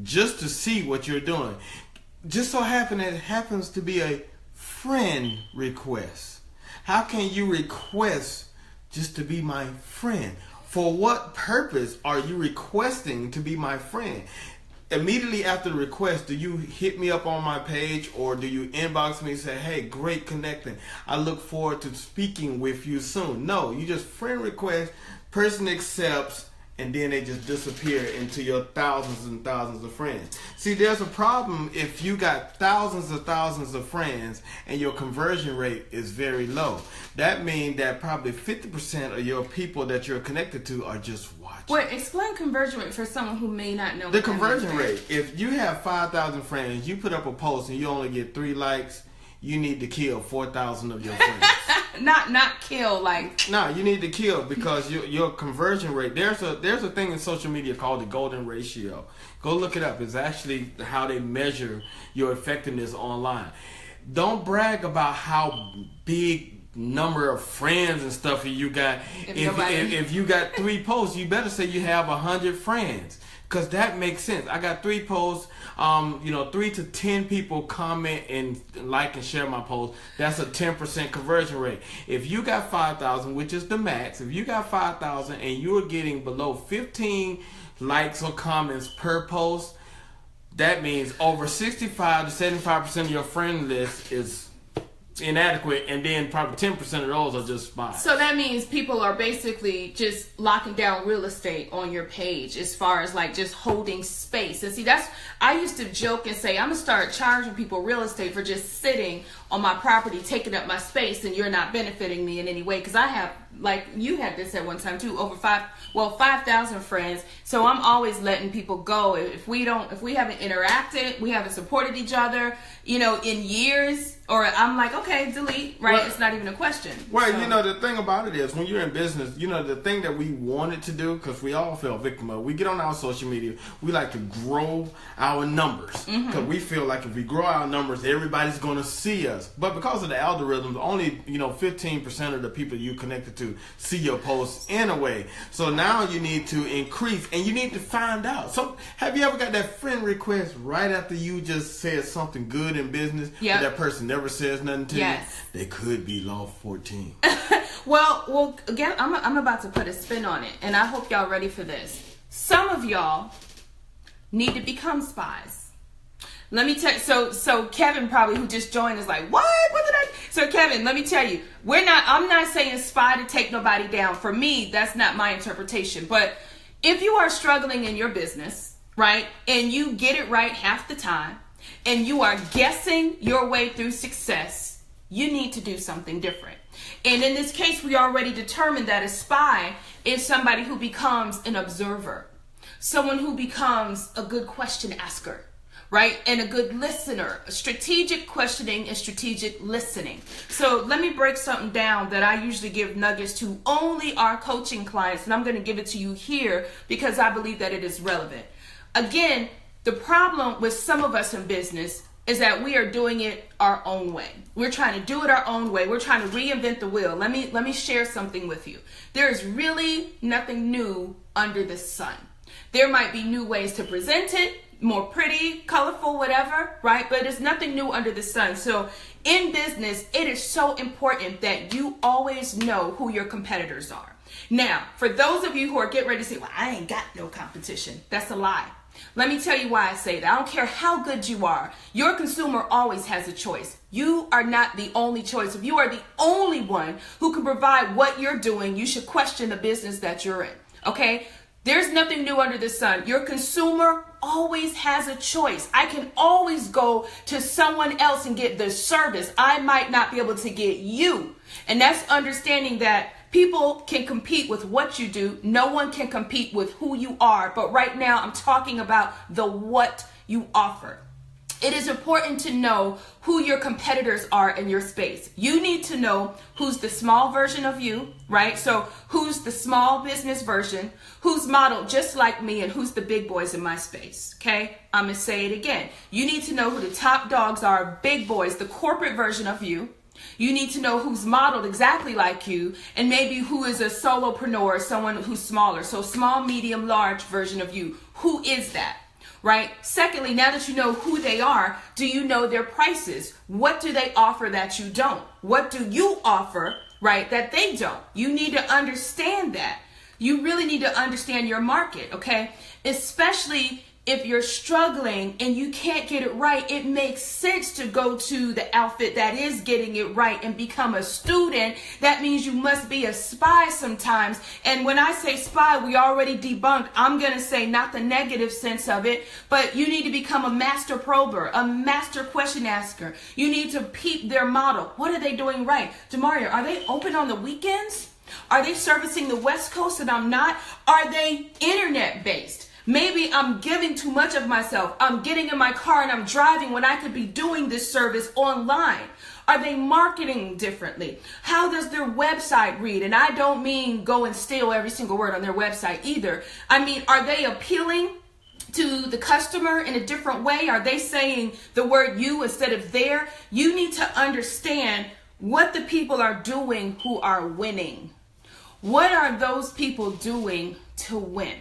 just to see what you're doing. Just so it happens to be a friend request. How can you request just to be my friend? For what purpose are you requesting to be my friend? Immediately after the request, do you hit me up on my page, or do you inbox me and say, hey, great connecting, I look forward to speaking with you soon? No, you just friend request, person accepts, and then they just disappear into your thousands and thousands of friends. See, there's a problem if you got thousands of friends and your conversion rate is very low. That means that probably 50% of your people that you're connected to are just watching. Wait, explain conversion rate for someone who may not know. The conversion rate, if you have 5,000 friends, you put up a post and you only get 3 likes, you need to kill 4,000 of your friends. not kill, like. No, you need to kill, because your conversion rate. There's a thing in social media called the golden ratio. Go look it up. It's actually how they measure your effectiveness online. Don't brag about how big number of friends and stuff you got. If you got 3 posts, you better say you have 100 friends. Because that makes sense. I got 3 posts, 3 to 10 people comment and like and share my post. That's a 10% conversion rate. If you got 5,000, which is the max, if you got 5,000 and you're getting below 15 likes or comments per post, that means over 65 to 75% of your friend list is inadequate, and then probably 10% of those are just spies. So that means people are basically just locking down real estate on your page, as far as like just holding space. And see, I used to joke and say, I'm gonna start charging people real estate for just sitting on my property, taking up my space, and you're not benefiting me in any way. Because I have, like you had this at one time too, over 5,000 friends. So I'm always letting people go. If we haven't interacted, we haven't supported each other, in years, or I'm like, okay, delete, right? Well, it's not even a question. Well, so. The thing about it is, when you're in business, the thing that we wanted to do, because we all feel victim of, we get on our social media, we like to grow our numbers, because we feel like if we grow our numbers, everybody's going to see us. But because of the algorithms, only 15% of the people you connected to see your posts in a way. So now you need to increase, and you need to find out. So have you ever got that friend request right after you just said something good in business, but that person never says nothing to you? They could be Law 14. Well, again, I'm about to put a spin on it, and I hope y'all ready for this. Some of y'all need to become spies. Let me tell you, so Kevin probably, who just joined, is like, what did I? So Kevin, let me tell you, I'm not saying spy to take nobody down. For me, that's not my interpretation. But if you are struggling in your business, right, and you get it right half the time, and you are guessing your way through success, you need to do something different. And in this case, we already determined that a spy is somebody who becomes an observer, someone who becomes a good question asker, right? And a good listener, strategic questioning and strategic listening. So let me break something down that I usually give nuggets to only our coaching clients, and I'm going to give it to you here because I believe that it is relevant. Again, the problem with some of us in business is that we are doing it our own way. We're trying to do it our own way. We're trying to reinvent the wheel. Let me share something with you. There is really nothing new under the sun. There might be new ways to present it, more pretty, colorful, whatever, right? But there's nothing new under the sun. So in business, it is so important that you always know who your competitors are. Now, for those of you who are getting ready to say, well, I ain't got no competition, that's a lie. Let me tell you why I say that. I don't care how good you are. Your consumer always has a choice. You are not the only choice. If you are the only one who can provide what you're doing, you should question the business that you're in. Okay? There's nothing new under the sun. Your consumer always has a choice. I can always go to someone else and get the service. I might not be able to get you. And that's understanding that people can compete with what you do. No one can compete with who you are. But right now, I'm talking about the what you offer. It is important to know who your competitors are in your space. You need to know who's the small version of you, right? So who's the small business version, who's modeled just like me, and who's the big boys in my space, okay? I'm going to say it again. You need to know who the top dogs are, big boys, the corporate version of you. You need to know who's modeled exactly like you, and maybe who is a solopreneur, someone who's smaller. So small, medium, large version of you. Who is that? Right? Secondly, now that you know who they are, do you know their prices? What do they offer that you don't? What do you offer, right, that they don't? You need to understand that. You really need to understand your market, okay? Especially if you're struggling and you can't get it right, it makes sense to go to the outfit that is getting it right and become a student. That means you must be a spy sometimes. And when I say spy, we already debunked. I'm going to say not the negative sense of it, but you need to become a master prober, a master question asker. You need to peep their model. What are they doing right? Demaria, are they open on the weekends? Are they servicing the West Coast and I'm not? Are they internet based? Maybe I'm giving too much of myself. I'm getting in my car and I'm driving when I could be doing this service online. Are they marketing differently? How does their website read? And I don't mean go and steal every single word on their website either. I mean, are they appealing to the customer in a different way? Are they saying the word you instead of their? You need to understand what the people are doing who are winning. What are those people doing to win?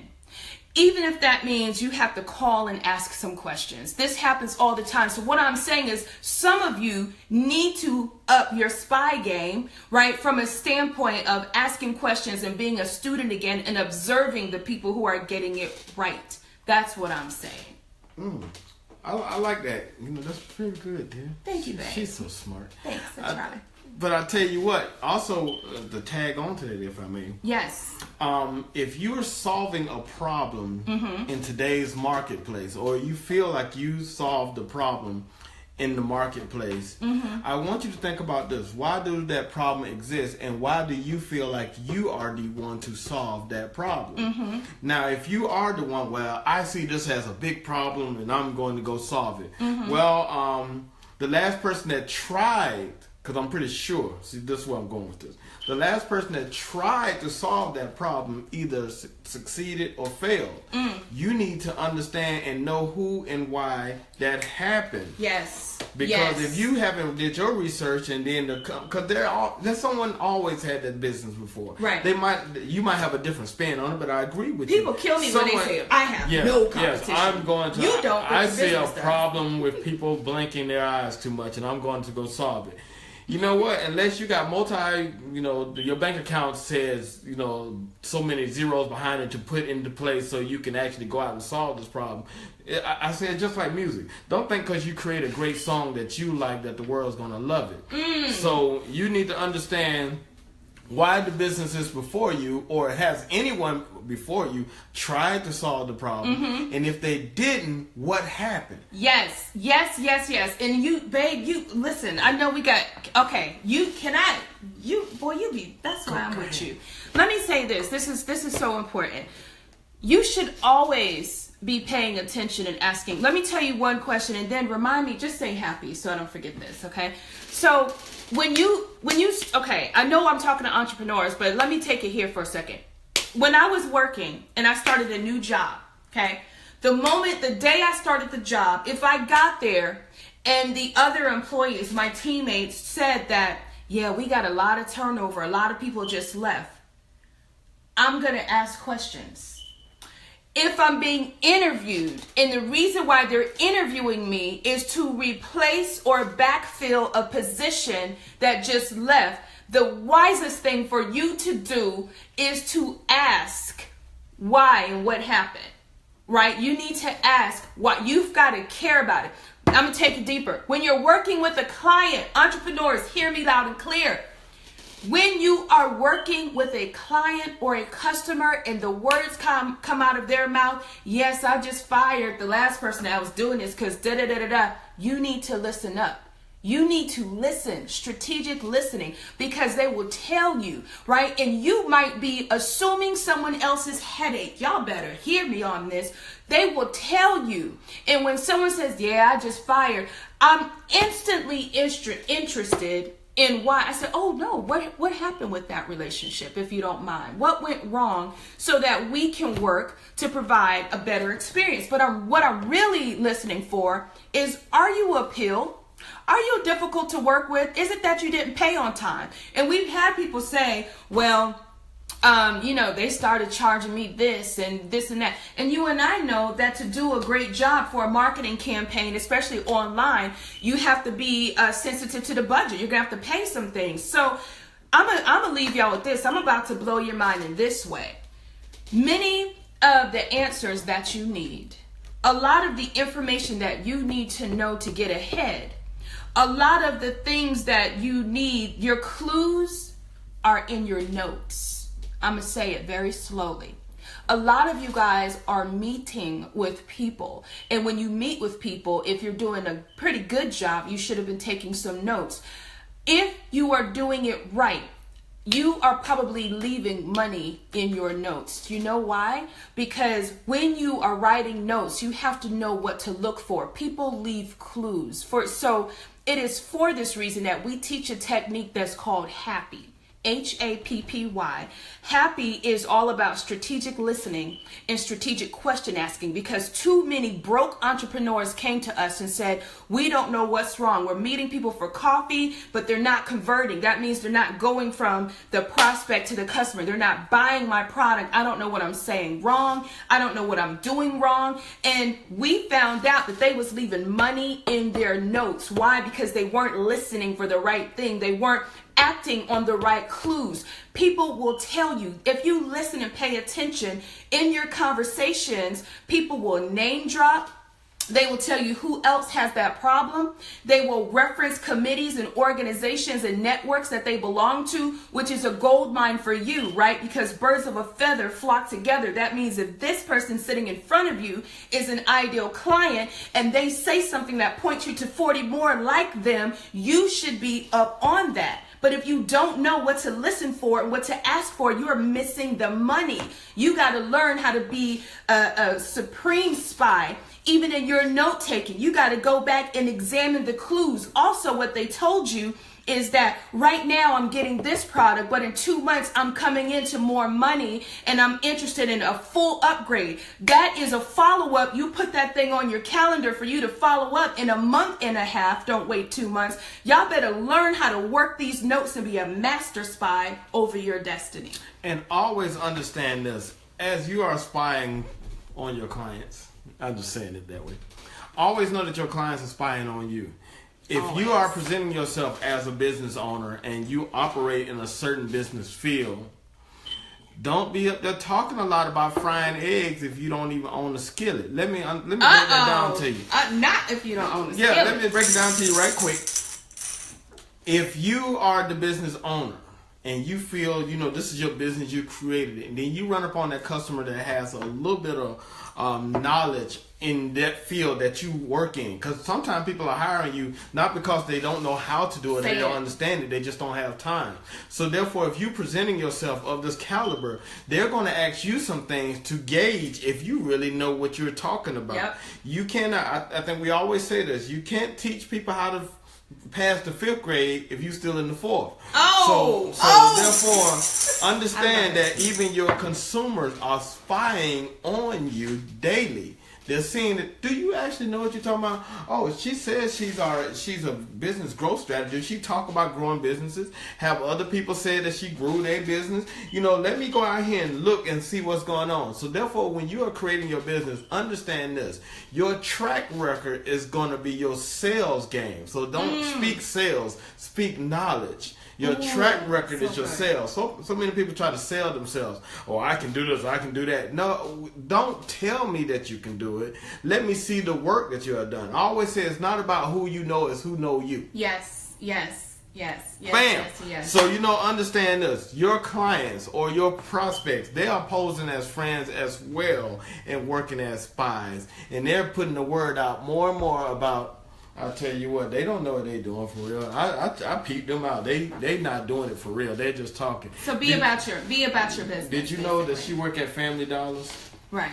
Even if that means you have to call and ask some questions. This happens all the time. So what I'm saying is some of you need to up your spy game, right? From a standpoint of asking questions and being a student again and observing the people who are getting it right. That's what I'm saying. I like that. You know, that's pretty good, dear. Thank you, babe. She's so smart. Thanks, I try. But I tell you what, also the tag on to that, if I may. Yes. If you're solving a problem in today's marketplace, or you feel like you solved the problem in the marketplace, I want you to think about this. Why does that problem exist, and why do you feel like you are the one to solve that problem? Now, if you are the one, well, I see this as a big problem and I'm going to go solve it. Well, the last person that tried, because I'm pretty sure, see, this is where I'm going with this. The last person that tried to solve that problem either succeeded or failed. You need to understand and know who and why that happened. Yes. Because if you haven't did your research and then because there's someone always had that business before. Right. You might have a different spin on it, but I agree with People kill me when they say I have no competition. Yes, I'm going to. You don't. I see a problem with people blinking their eyes too much, and I'm going to go solve it. You know what? Unless you got your bank account says, so many zeros behind it to put into place so you can actually go out and solve this problem. I said just like music. Don't think because you create a great song that you like that the world's going to love it. So you need to understand why the business is before you, or has anyone before you tried to solve the problem, and if they didn't, what happened? Yes. And you, babe, you listen. I know we got that's why I'm with you. Let me say this. This is so important. You should always be paying attention and asking. Let me tell you one question, and then remind me. Just say happy, so I don't forget this. Okay, so. When you I know I'm talking to entrepreneurs, but let me take it here for a second. When I was working and I started a new job, okay, the day I started the job, if I got there and the other employees, my teammates, said that, yeah, we got a lot of turnover, a lot of people just left, I'm going to ask questions. If I'm being interviewed, and the reason why they're interviewing me is to replace or backfill a position that just left, the wisest thing for you to do is to ask why and what happened, right? You need to ask why. You've got to care about it. I'm going to take it deeper. When you're working with a client, entrepreneurs, hear me loud and clear. When you are working with a client or a customer and the words come out of their mouth, yes, I just fired the last person that was doing this because da-da-da-da-da, you need to listen up. You need to listen, strategic listening, because they will tell you, right? And you might be assuming someone else's headache. Y'all better hear me on this. They will tell you. And when someone says, yeah, I just fired, I'm instantly interested in why. I said, oh no, what happened with that relationship, if you don't mind? What went wrong, so that we can work to provide a better experience? But what I'm really listening for is, are you a pill? Are you difficult to work with? Is it that you didn't pay on time? And we've had people say, well, they started charging me this and this and that. And you and I know that to do a great job for a marketing campaign, especially online, you have to be sensitive to the budget. You're going to have to pay some things. So I'm going to leave y'all with this. I'm about to blow your mind in this way. Many of the answers that you need, a lot of the information that you need to know to get ahead, a lot of the things that you need, your clues are in your notes. I'm going to say it very slowly. A lot of you guys are meeting with people. And when you meet with people, if you're doing a pretty good job, you should have been taking some notes. If you are doing it right, you are probably leaving money in your notes. Do you know why? Because when you are writing notes, you have to know what to look for. People leave clues. So it is for this reason that we teach a technique that's called HAPPY. HAPPY. Happy is all about strategic listening and strategic question asking, because too many broke entrepreneurs came to us and said, we don't know what's wrong. We're meeting people for coffee, but they're not converting. That means they're not going from the prospect to the customer. They're not buying my product. I don't know what I'm saying wrong. I don't know what I'm doing wrong. And we found out that they was leaving money in their notes. Why? Because they weren't listening for the right thing. They weren't acting on the right clues. People will tell you, if you listen and pay attention in your conversations, people will name drop. They will tell you who else has that problem. They will reference committees and organizations and networks that they belong to, which is a gold mine for you, right? Because birds of a feather flock together. That means if this person sitting in front of you is an ideal client and they say something that points you to 40 more like them, you should be up on that. But if you don't know what to listen for and what to ask for, you're missing the money. You got to learn how to be a supreme spy. Even in your note taking, you got to go back and examine the clues. Also, what they told you is that right now I'm getting this product, but in 2 months I'm coming into more money and I'm interested in a full upgrade. That is a follow-up. You put that thing on your calendar for you to follow up in a month and a half. Don't wait 2 months. Y'all better learn how to work these notes and be a master spy over your destiny. And always understand this, as you are spying on your clients, I'm just saying it that way, always know that your clients are spying on you. If you are presenting yourself as a business owner and you operate in a certain business field, don't be up there talking a lot about frying eggs if you don't even own a skillet. Let me break that down to you. Not if you don't own a skillet. Yeah, let me break it down to you right quick. If you are the business owner and you feel, this is your business, you created it, and then you run upon that customer that has a little bit of knowledge in that field that you work in, because sometimes people are hiring you not because they don't know how to do it, they don't understand it, they just don't have time. So therefore, if you're presenting yourself of this caliber, they're going to ask you some things to gauge if you really know what you're talking about. Yep. You cannot, I think we always say this, you can't teach people how to pass the 5th grade if you're still in the 4th. Therefore, understand that even your consumers are spying on you daily. They're seeing that. Do you actually know what you're talking about? Oh, she says she's a business growth strategist. She talk about growing businesses. Have other people say that she grew their business. Let me go out here and look and see what's going on. So therefore, when you are creating your business, understand this. Your track record is going to be your sales game. So don't speak sales, speak knowledge. Your track record so is your good. sales. So many people try to sell themselves. Oh, I can do this, I can do that. No, don't tell me that you can do it. Let me see the work that you have done. I always say it's not about who you know, it's who know you. Yes, yes, yes, yes, Bam. yes, yes. So, understand this. Your clients or your prospects, they are posing as friends as well and working as spies. And they're putting the word out more and more about, I'll tell you what, they don't know what they're doing for real. I peeped them out. They not doing it for real. They're just talking. So be about your business. Did you know that basically. she work at Family Dollars? Right.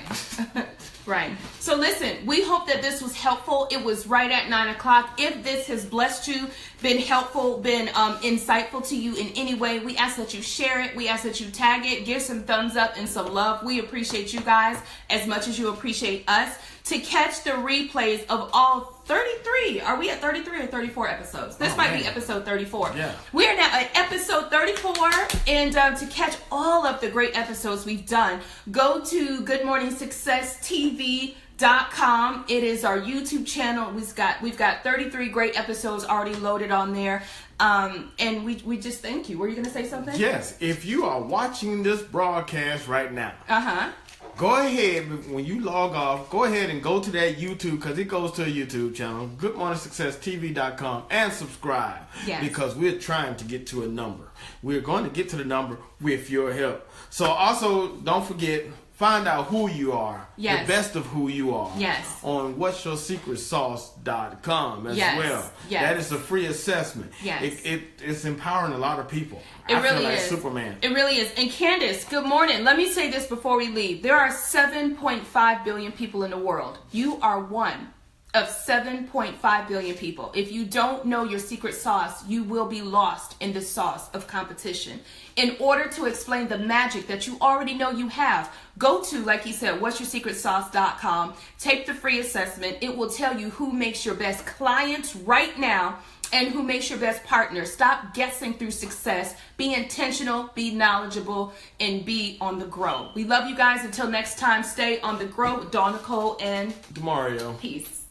Right. So listen, we hope that this was helpful. It was right at 9:00. If this has blessed you, been helpful, been insightful to you in any way, we ask that you share it. We ask that you tag it, give some thumbs up and some love. We appreciate you guys as much as you appreciate us. To catch the replays of all 33, are we at 33 or 34 episodes? This might be episode 34. Yeah. We are now at episode 34, and to catch all of the great episodes we've done, go to GoodMorningSuccessTV.com. It is our YouTube channel. We've got 33 great episodes already loaded on there. And we just thank you. Were you going to say something? Yes. If you are watching this broadcast right now, go ahead, when you log off, go ahead and go to that YouTube, because it goes to a YouTube channel, GoodMorningSuccessTV.com, and subscribe. Yes. Because we're trying to get to a number. We're going to get to the number with your help. So also, don't forget, find out who you are. Yes. The best of who you are. Yes. On what'syourSecretSauce.com as well. Yes. That is a free assessment. Yes. It's empowering a lot of people. It I really feel like is. Superman. It really is. And Candace, good morning. Let me say this before we leave. There are 7.5 billion people in the world. You are one of 7.5 billion people. If you don't know your secret sauce, you will be lost in the sauce of competition. In order to explain the magic that you already know you have, go to, like he said, what'syourSecretSauce.com. Take the free assessment. It will tell you who makes your best clients right now and who makes your best partner. Stop guessing through success. Be intentional, be knowledgeable, and be on the grow. We love you guys. Until next time, stay on the grow with Dawn Nicole and DeMario. peace.